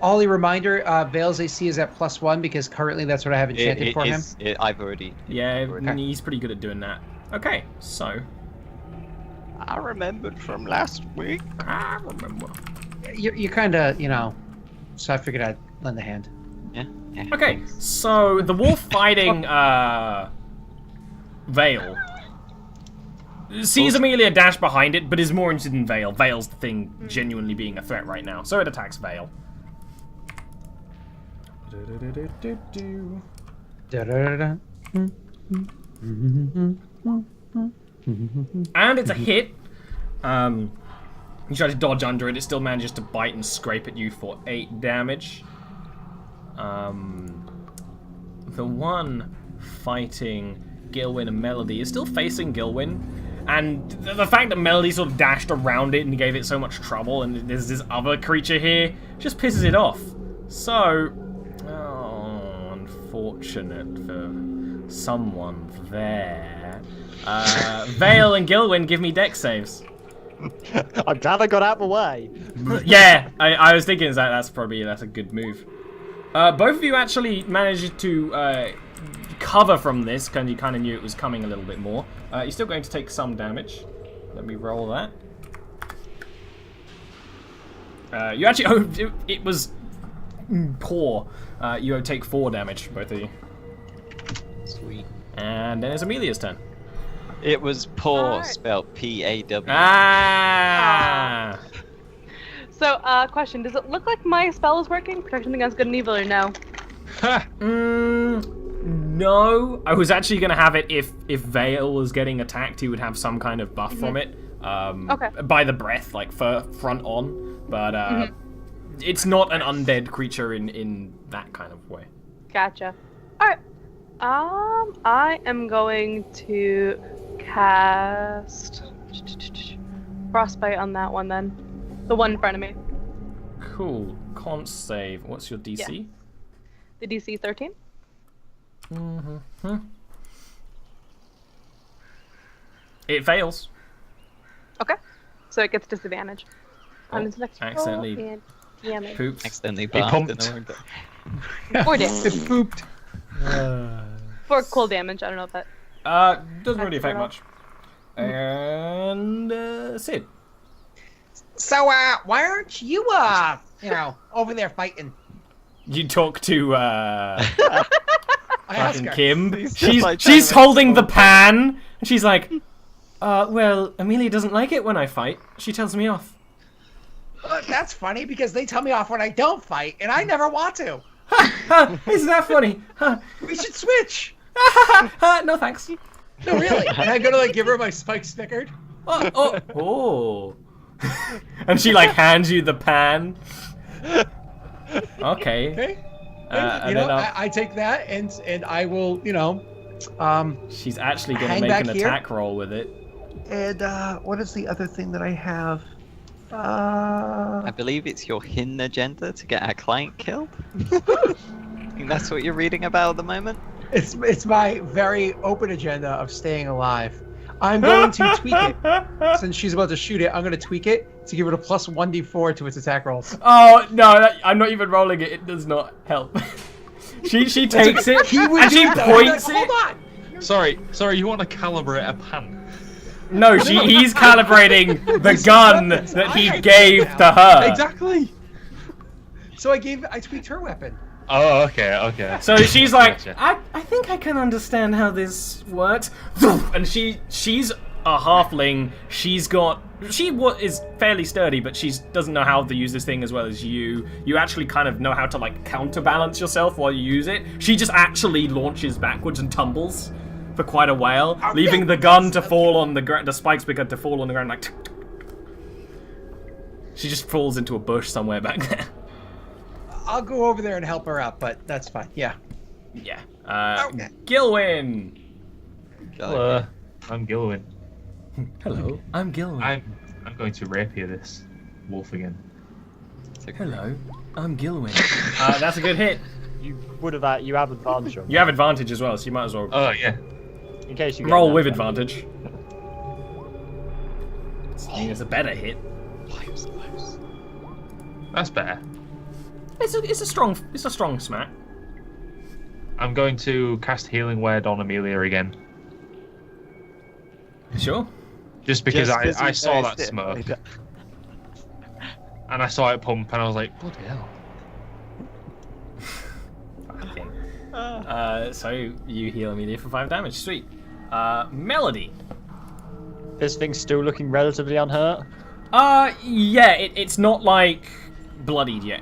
Ollie, reminder, Vale's AC is at +1 because currently that's what I have enchanted for him. I've already. Yeah, he's pretty good at doing that. Okay, so. I remembered from last week. I remember. You kind of, so I figured I'd lend a hand. Yeah. Okay, so the wolf fighting Vale sees Amelia dash behind it, but is more interested in Vale. Vale's the thing genuinely being a threat right now, so it attacks Vale. And it's a hit. You try to dodge under it, it still manages to bite and scrape at you for 8 damage. The one fighting Gilwyn and Melody is still facing Gilwyn, and the fact that Melody sort of dashed around it and gave it so much trouble, and there's this other creature here, just pisses it off. So, unfortunate for someone there. Vale and Gilwyn, give me dex saves. I'm glad I got out of the way. Yeah, I was thinking that's a good move. Both of you actually managed to cover from this, because you kind of knew it was coming a little bit more. You're still going to take some damage. Let me roll that. You actually, it was poor. You take 4 damage, both of you. Sweet. And then it's Amelia's turn. It was poor, Alright. spelled P-A-W. Ah! So, question: does it look like my spell is working? Protection against good and evil, or no? No. I was actually gonna have it if Vale was getting attacked, he would have some kind of buff from it. Okay. By the breath, like front on, but it's not an undead creature in that kind of way. Gotcha. All right. I am going to cast frostbite on that one then. The one in front of me. Cool. Con save. What's your DC? The DC 13. It fails. Okay. So it gets disadvantage. On its next roll accidentally and damage. Poops. Accidentally pumped. barfed in the window. 4 damage. It pooped. 4 cool damage. I don't know if that. Doesn't really affect That's much. And Sid. So, why aren't you, over there fighting? You talk to I ask fucking her. Kim. like She's trying to holding the pan, and she's like, well, Amelia doesn't like it when I fight. She tells me off. That's funny because they tell me off when I don't fight, and I never want to. Isn't that funny? We should switch. No thanks. No, really. And I go to give her my spike snickered. Oh. And she hands you the pan. Okay. Okay. And you know, then I take that and I will, She's actually going to hang make back an here? attack roll with it. And what is the other thing that I have? I believe it's your hidden agenda to get our client killed. I think that's what you're reading about at the moment. It's my very open agenda of staying alive. I'm going to tweak it. Since she's about to shoot it, I'm going to tweak it to give it a plus 1d4 to its attack rolls. Oh, no, I'm not even rolling it. It does not help. she takes it, and she points it. Hold on! Sorry, you want to calibrate a pan? No, he's calibrating the gun that he gave to her. Exactly. So I tweaked her weapon. Oh, okay. So she's like, Gotcha. I think I can understand how this works. And she's a halfling. She is fairly sturdy, but she doesn't know how to use this thing as well as you. You actually kind of know how to like counterbalance yourself while you use it. She just actually launches backwards and tumbles for quite a while, leaving the gun to fall on the ground. The spikes begin to fall on the ground like. She just falls into a bush somewhere back there. I'll go over there and help her out, but that's fine. Yeah. Yeah. Okay. Gilwyn. Hello, I'm Gilwyn. Hello, I'm Gilwyn. I'm going to rapier this wolf again. Hello, I'm Gilwyn. That's a good hit. You have advantage on You have advantage as well, so you might as well Oh yeah. in case you get roll that with bad. advantage. I mean, it's a better hit. Close. That's better. It's a strong smack. I'm going to cast Healing Word on Amelia again. Sure. Just because Just I you saw noticed that it. smoke. And I saw it pump and I was like, bloody hell. So you heal Amelia for 5 damage. Sweet. Melody. This thing's still looking relatively unhurt. Yeah, it's not like bloodied yet.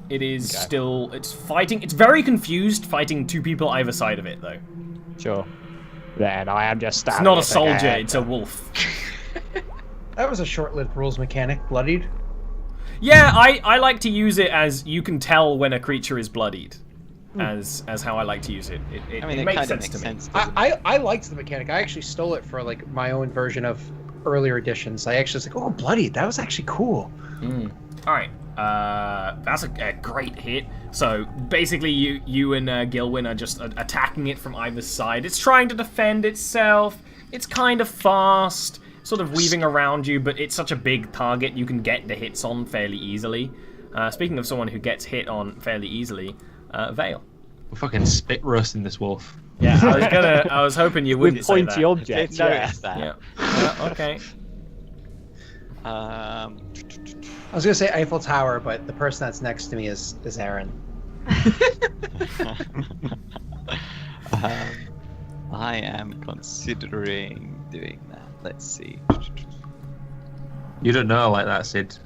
It is Okay. still, it's fighting. It's very confused fighting 2 people either side of it, though. Sure. Then I am just It's stabbing not a it soldier, again. it's a wolf. That was a short-lived rules mechanic. Bloodied. Yeah, I like to use it as you can tell when a creature is bloodied. As how I like to use it. It I mean, it it makes kind of sense makes to me. sense. doesn't it? I liked the mechanic. I actually stole it for like my own version of earlier editions. I actually was like, oh, bloodied. That was actually cool. Alright, that's a great hit. So basically you and Gilwyn are just attacking it from either side. It's trying to defend itself. It's kind of fast, sort of weaving around you, but it's such a big target you can get the hits on fairly easily. Speaking of someone who gets hit on fairly easily, Vale. We're fucking spit roasting this wolf. Yeah, I was hoping you wouldn't With say pointy that. objects. Did Yeah. notice that. Yeah. Okay. I was gonna say Eiffel Tower, but the person that's next to me is Aaron. I am considering doing that. Let's see. You don't know like that, Sid.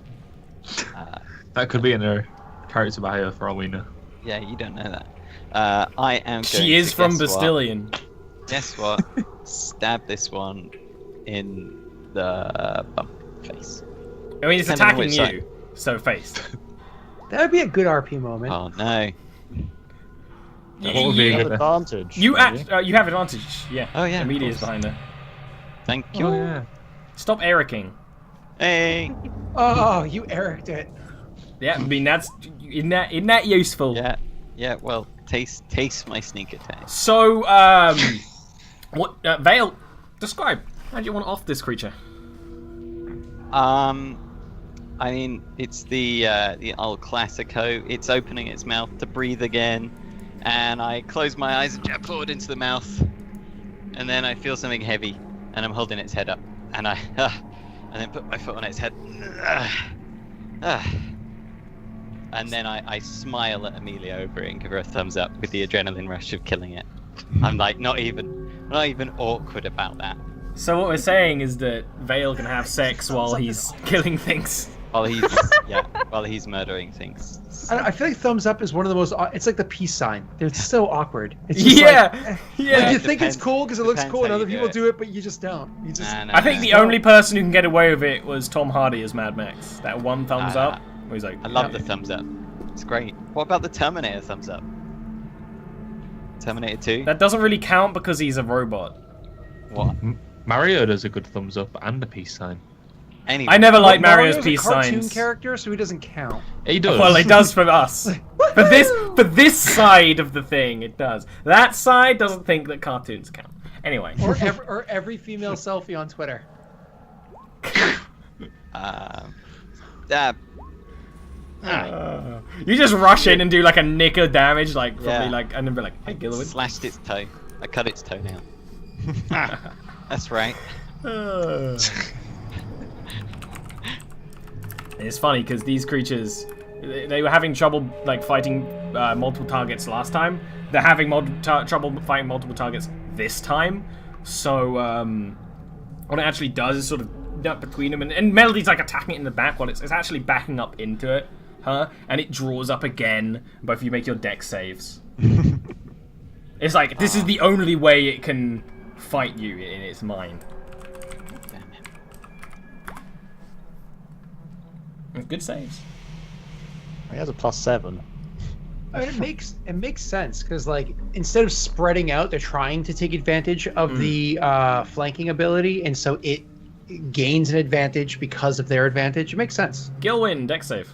Uh, That could be in her character bio for all we know. yeah, you don't know that. I am. Going She is to, from guess what? Bastilian. Guess what? Stab this one in the bump face. I mean, it's Depending on attacking which you, side. so face. That would be a good RP moment. Oh no. What would be You a have good advantage. You maybe. you have advantage. Yeah. Oh, yeah, of Amelia's course. behind her. Thank you. Oh yeah. Stop Ericing. Hey. Oh, you Ericked it. Yeah, I mean that's isn't that useful? Yeah. Yeah. Well, taste my sneak attack. So what Vale? Describe. How do you want to off this creature? I mean, it's the old classico. It's opening its mouth to breathe again, and I close my eyes and jab forward into the mouth, and then I feel something heavy, and I'm holding its head up, and I and then put my foot on its head, and then I smile at Amelia over it and give her a thumbs up with the adrenaline rush of killing it. I'm like not even awkward about that. So what we're saying is that Vale can have sex while he's killing things. While he's murdering things. I feel like thumbs up is one of the most. It's like the peace sign. They're so awkward. It's just Yeah, Like, yeah. like you It think it's depends- cool because it looks depends cool, and how other you people do do it, but you just don't. You just. Nah, I think the only person who can get away with it was Tom Hardy as Mad Max. That one thumbs up. Where he's like, I love the thumbs up. It's great. What about the Terminator thumbs up? Terminator 2? That doesn't really count because he's a robot. What? Mario does a good thumbs up and a peace sign. Anyway. I never liked Mario's Mario's peace a cartoon signs. character, so he doesn't count. He does. Well, it does for us. For this side of the thing, it does. That side doesn't think that cartoons count. Anyway. Or every female selfie on Twitter. You just rush in and do like a nick of damage, like probably Yeah. like, and then be like, "Hey, Gilliwood." Slashed its toe. I cut its toenail. That's right. It's funny because these creatures, they were having trouble like fighting multiple targets last time. They're having trouble fighting multiple targets this time. So what it actually does is sort of nut between them, and Melody's like attacking it in the back while it's actually backing up into it, and it draws up again. Both of you make your dex saves. It's like this is the only way it can fight you in its mind. Good saves. He has a +7. I mean, it makes sense because like instead of spreading out, they're trying to take advantage of the flanking ability, and so it gains an advantage because of their advantage. It makes sense. Gilwin, dex save.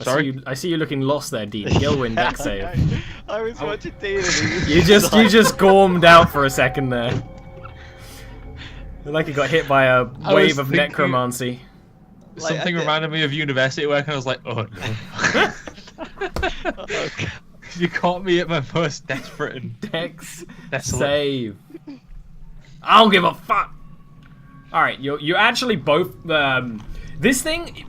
Sorry? I see you looking lost there, Dean. Gilwin, dex save. I was watching Dean and he was You just gormed out for a second there. Like you got hit by a wave of thinking- necromancy. Something reminded me of university work, and I was like, oh no. You caught me at my most desperate and Dex desolate. save. I don't give a fuck. All right, you actually both. This thing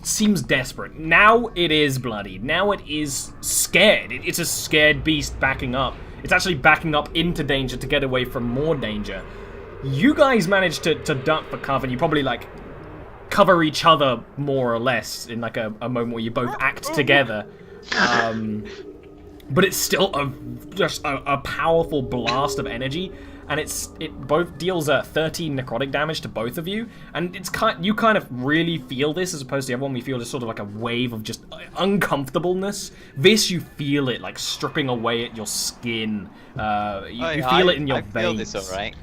seems desperate. Now it is bloodied. Now it is scared. It's a scared beast backing up. It's actually backing up into danger to get away from more danger. You guys managed to duck for cover, and you probably like cover each other more or less in like a moment where you both act together. But it's still just a powerful blast of energy, and it both deals 13 necrotic damage to both of you, and you kind of really feel this as opposed to the other one. We feel just sort of like a wave of just uncomfortableness. This you feel it like stripping away at your skin. You feel it in your I veins. feel this alright.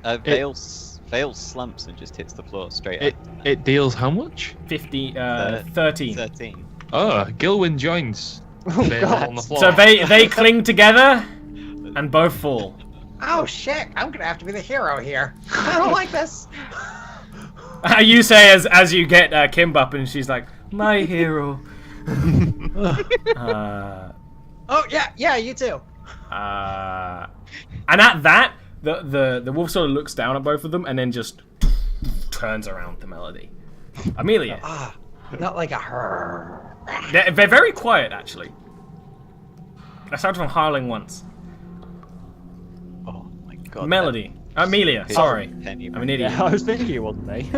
Vale slumps and just hits the floor straight up. It deals how much? 13. 13. Oh, Gilwin joins. Vale on the floor. So they cling together and both fall. Oh shit! I'm gonna have to be the hero here. I don't like this. You say as you get Kimb up, and she's like, "My hero." Oh yeah, you too. And at that, the wolf sort of looks down at both of them and then just turns around to Melody. Amelia. Not like a her. They're very quiet, actually. Aside from howling once. Oh my god. Melody. Amelia, sorry. Penny. I'm an idiot. Yeah, I was thinking it wasn't me.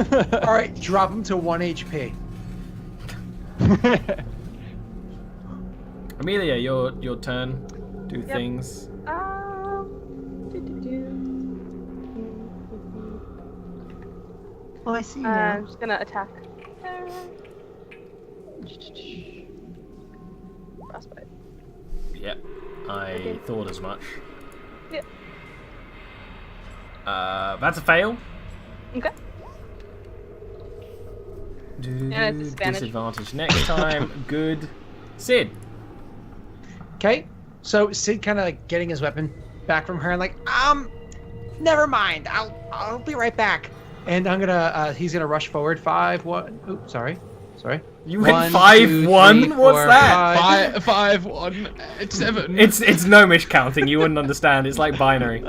All right, drop him to 1 HP. Amelia, your turn. Do things. Oh, I see I'm just gonna attack. Frostbite. Yep. I thought as much. Yep. That's a fail. Okay. Yeah, it's disadvantage. Disadvantage next time. Good. Sid. Okay, so Sid kind of like getting his weapon back from her and like, never mind. I'll be right back. And I'm gonna he's gonna rush forward 5-1. Oops, sorry. You went 5-1. What's that? 5-1. It's 7. It's gnomish counting. You wouldn't understand. It's like binary.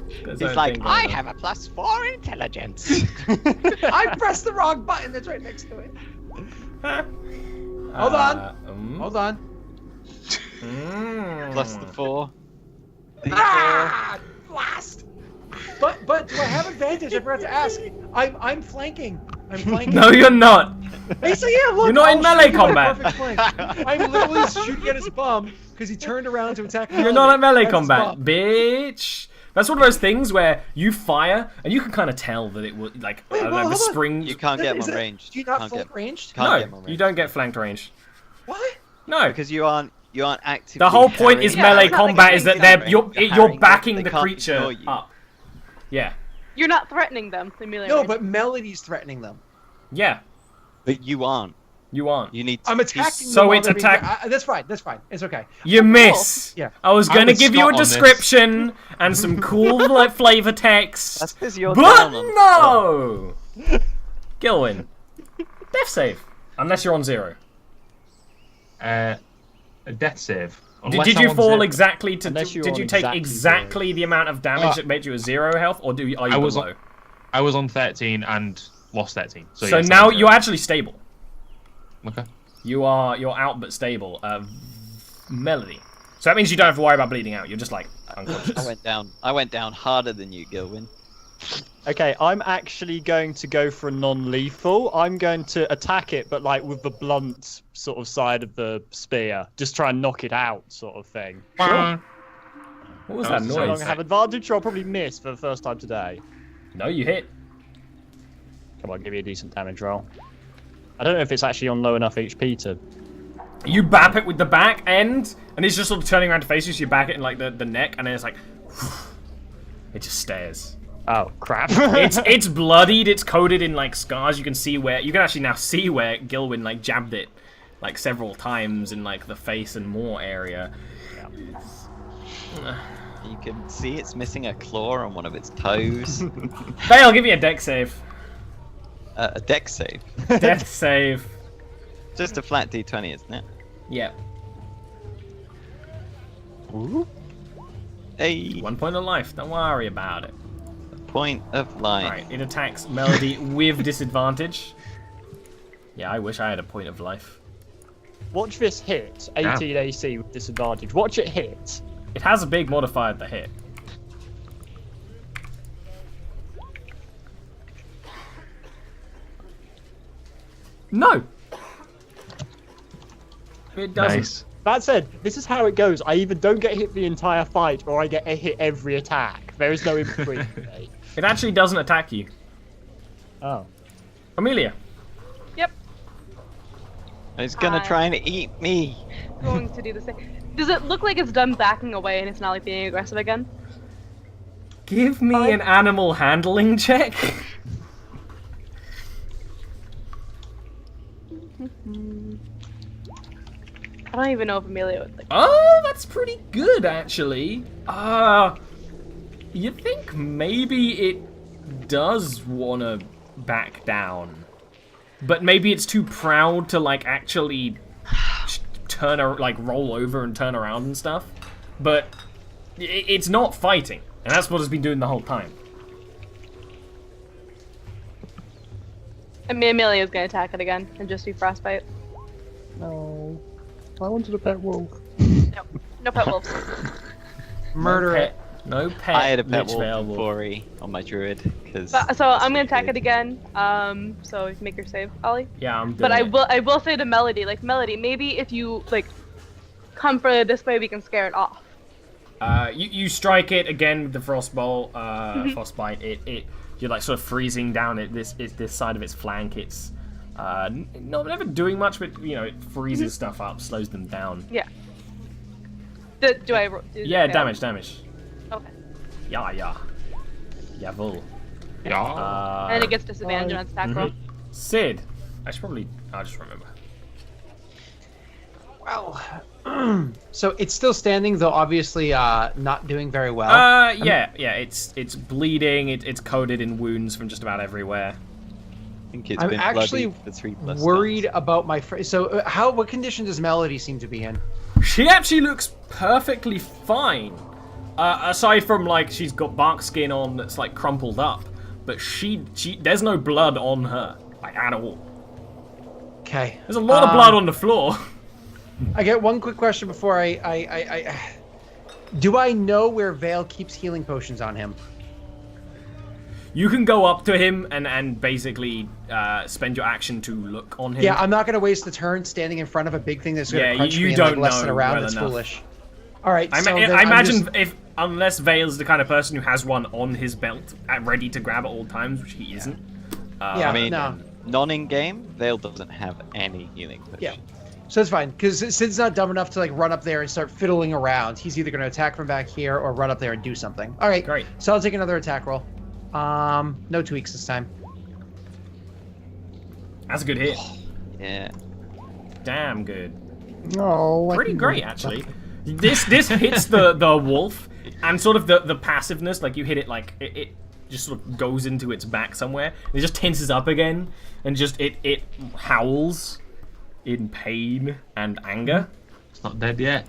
He's like, I have a +4 intelligence. I pressed the wrong button that's right next to it. Hold on. Plus the 4. Blast! But do I have advantage? I forgot to ask. I'm flanking. No, you're not. Hey, so yeah, look. You're not in I'll melee show you my combat. perfect flank. I'm literally shooting at his bum because he turned around to attack me. You're not at melee combat, bitch. That's one of those things where you fire and you can kind of tell that it would like Wait, like hold the on. springs. You can't get Is him on that- range. Do you not Can't flank get- ranged? Can't get him on No, range. you don't get flanked range. What? No, Because you aren't You aren't actively. The whole point is Yeah, melee it's not like combat a is that thing you're carrying backing them, the they can't creature ignore you. up. Yeah. You're not threatening them. The melee No, range. but Melody's threatening them. Yeah. But you aren't. You aren't. You need. To I'm attacking So them while it's they're being- attack- That's fine. That's fine. It's okay. You miss. Yeah. I was I gonna would give you a Scott on this. description and some cool like flavor text, That's because you're but down on. no. Gilwin, death save. Unless you're on 0. A death save. Did Unless you I'm on fall 0. exactly to? Unless you're Did on you take exactly the amount of damage Uh, that made you a 0 health, or are you I was below? I was on 13 and lost 13. So, So yes, now I'm on you're 0. actually stable. Okay. You're out but stable. Melody. So that means you don't have to worry about bleeding out. You're just like unconscious. I went down harder than you, Gilwin. Okay, I'm actually going to go for a non-lethal. I'm going to attack it, but like with the blunt sort of side of the spear. Just try and knock it out, sort of thing. What was that That was So I'm noise? gonna have advantage, or I'll probably miss for the first time today. No, you hit. Come on, give me a decent damage roll. I don't know if it's actually on low enough HP to. You bap it with the back end, and it's just sort of turning around to face you, so you back it in like the neck, and then it's like... It just stares. Oh crap! It's bloodied, it's coated in like scars. You can see where... You can actually now see where Gilwin like jabbed it like several times in like the face and more area. You can see it's missing a claw on one of its toes. Vale, give me a deck save. A deck save. Death save. Just a flat D20, isn't it? Yeah. A 1 point of life. Don't worry about it. point of life. Alright, it attacks Melody with disadvantage. Yeah, I wish I had a point of life. Watch this hit. 18 AC with disadvantage. Watch it hit. It has a big modifier at the hit. No! It doesn't. Nice. That said, this is how it goes. I either don't get hit the entire fight, or I get a hit every attack. There is no in between for me. It actually doesn't attack you. Oh. Amelia. Yep. It's gonna try and eat me. Going to do the same. Does it look like it's done backing away and it's not like being aggressive again? Give me an animal handling check. I don't even know if Amelia would like. Oh, that's pretty good, actually. You think maybe it does want to back down. But maybe it's too proud to, like, actually roll over and turn around and stuff. But it's not fighting. And that's what it's been doing the whole time. I mean, Amelia's gonna attack it again and just do frostbite. No. I wanted a pet wolf. No, no pet wolves. Murder it. No pet. I had a pet Lich wolf Vale before on my druid because. So I'm gonna attack it again. So you can make your save, Ollie. Yeah, I'm doing But it. I will say to Melody, like Melody, maybe if you like come further this way, we can scare it off. You strike it again with the frostbolt, frostbite. You're like sort of freezing down this side of its flank. It's never doing much, but you know it freezes stuff up, slows them down. Yeah. Do I? Yeah, damage. Okay. Yeah. Jawohl. Yeah. And it gets disadvantage on its attack roll. Sid. I'll just remember. Well, so it's still standing, though obviously not doing very well. Yeah. It's bleeding. It's coated in wounds from just about everywhere. I think it's I'm been actually bloody for 3+ worried turns. about my friend. So what condition does Melody seem to be in? She actually looks perfectly fine. Aside from like she's got bark skin on that's like crumpled up, but she there's no blood on her like at all. Okay. There's a lot of blood on the floor. I get one quick question before I do I know where Vale keeps healing potions on him? You can go up to him and basically spend your action to look on him. Yeah, I'm not gonna waste the turn standing in front of a big thing that's gonna Yeah, crunch you me and don't like less than know a round. well It's enough. foolish. All right. I so then imagine just- if unless Vale's the kind of person who has one on his belt ready to grab at all times, which he isn't. Yeah, I mean, no. non-in-game, Vale doesn't have any healing potion. Yeah. So it's fine, because Sid's not dumb enough to like run up there and start fiddling around. He's either going to attack from back here or run up there and do something. All right, Great. So I'll take another attack roll. No tweaks this time. That's a good hit. Yeah. Damn good. No. Pretty great, actually. This hits the wolf, and sort of the passiveness, like you hit it like it just sort of goes into its back somewhere. And it just tenses up again, and just it howls in pain and anger. It's not dead yet.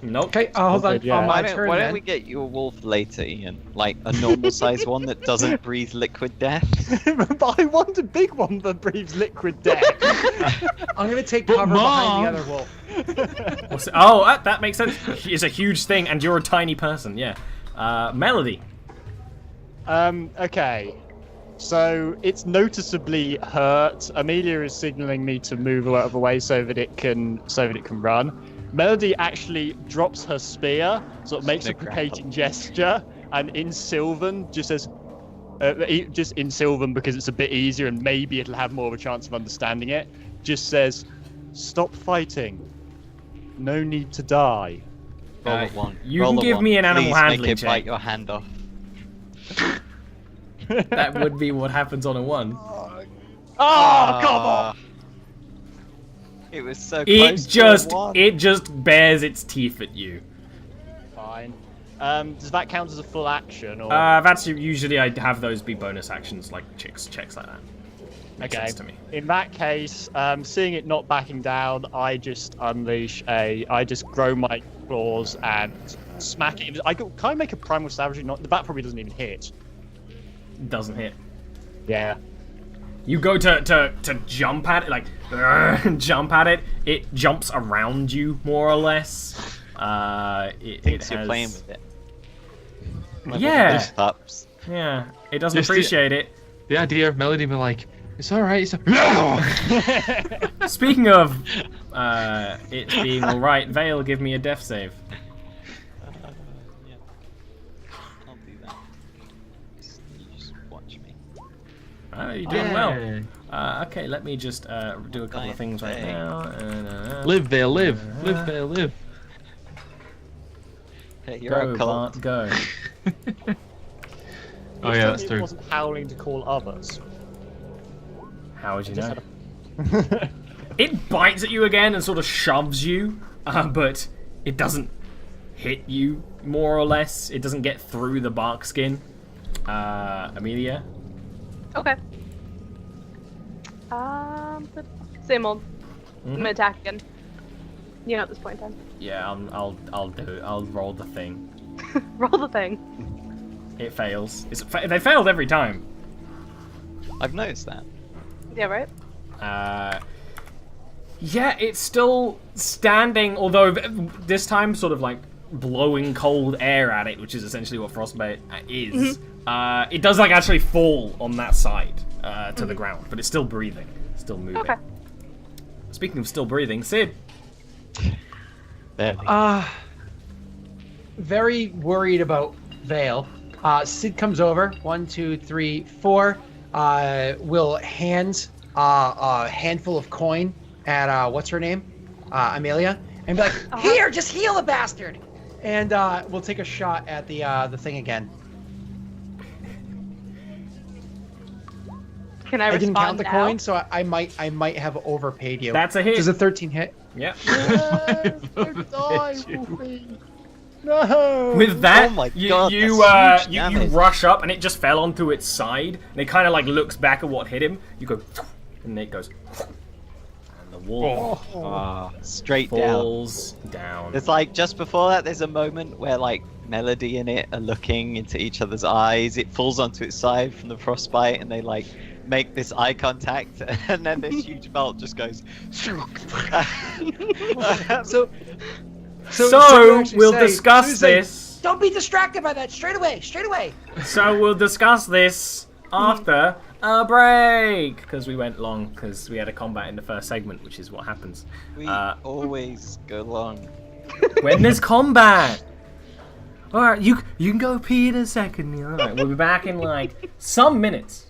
Nope. Okay, hold on. Yeah. On my Why turn, don't then. we get you a wolf later, Ian? Like a normal sized one that doesn't breathe liquid death. But I want a big one that breathes liquid death. I'm going to take But cover Mom! behind the other wolf. Oh, that makes sense. It's a huge thing, and you're a tiny person. Yeah. Melody. Okay. So it's noticeably hurt. Amelia is signaling me to move out of the way so that it can run. Melody actually drops her spear, so it makes a placating gesture, and in Sylvan just says, just in Sylvan because it's a bit easier and maybe it'll have more of a chance of understanding it, just says, "Stop fighting. No need to die." Roll a one. You Roll can a give one. me an animal Please handling make it check. bite your hand off. That would be what happens on a 1. Oh, come on! It was so close. It just bares its teeth at you. Fine. Does that count as a full action? Or... That's usually I have those be bonus actions, like checks like that. Makes Okay. sense to me. In that case, seeing it not backing down, I just I just grow my claws and smack it. Can I make a primal savagery? Not that probably doesn't even hit. Doesn't hit. Yeah. You go to jump at it, like jump at it. It jumps around you more or less. It Thinks has... you're playing with it. Like Yeah. little pups. Yeah, it doesn't Just the- appreciate it. The idea of Melody being like, it's alright, it's a... Speaking of it being alright, Vale, give me a death save. Yeah. I'll do that. You just watch me. Oh, you're doing well. Okay, let me just do a couple of things right now. Live, Vale, live. Live, Vale, live. Hey, you're Go, a cult. Bart, go. Oh yeah, that's It true. wasn't howling to call others. How would you know? Just It bites at you again and sort of shoves you, but it doesn't hit you, more or less. It doesn't get through the bark skin. Amelia? Okay. Same old. I'm gonna attack again. You know, at this point in time. Yeah, I'll do it. I'll roll the thing. Roll the thing. It fails. They failed every time. I've noticed that. Yeah, right? Yeah, it's still standing, although this time sort of like blowing cold air at it, which is essentially what frostbite is. It does like actually fall on that side to the ground, but it's still breathing, still moving. Okay. Speaking of still breathing, Sid. Barely. Very worried about Vale. Sid comes over. 1, 2, 3, 4. Will hand a handful of coin at what's her name, Amelia, and be like, "Here, just heal the bastard." And we'll take a shot at the thing again. Can I I didn't respond count the now? coin, so I might have overpaid you. That's a hit. Does a 13 hit? Yeah. Yes, don't die, Wolfie. No. With that, Oh my you God, you that's huge you damage. rush up, and it just fell onto its side, and it kind of like looks back at what hit him. You go, and it goes, and the wolf Straight down. falls down. It's like just before that, there's a moment where like Melody and it are looking into each other's eyes. It falls onto its side from the frostbite, and they like make this eye contact, and then this huge bolt just goes. So actually we'll say- discuss so you say, this. Don't be distracted by that. Straight away. Straight away. So we'll discuss this after a break, because we went long because we had a combat in the first segment, which is what happens We always go long. when there's combat. All right, you can go pee in a second. All right, we'll be back in like some minutes.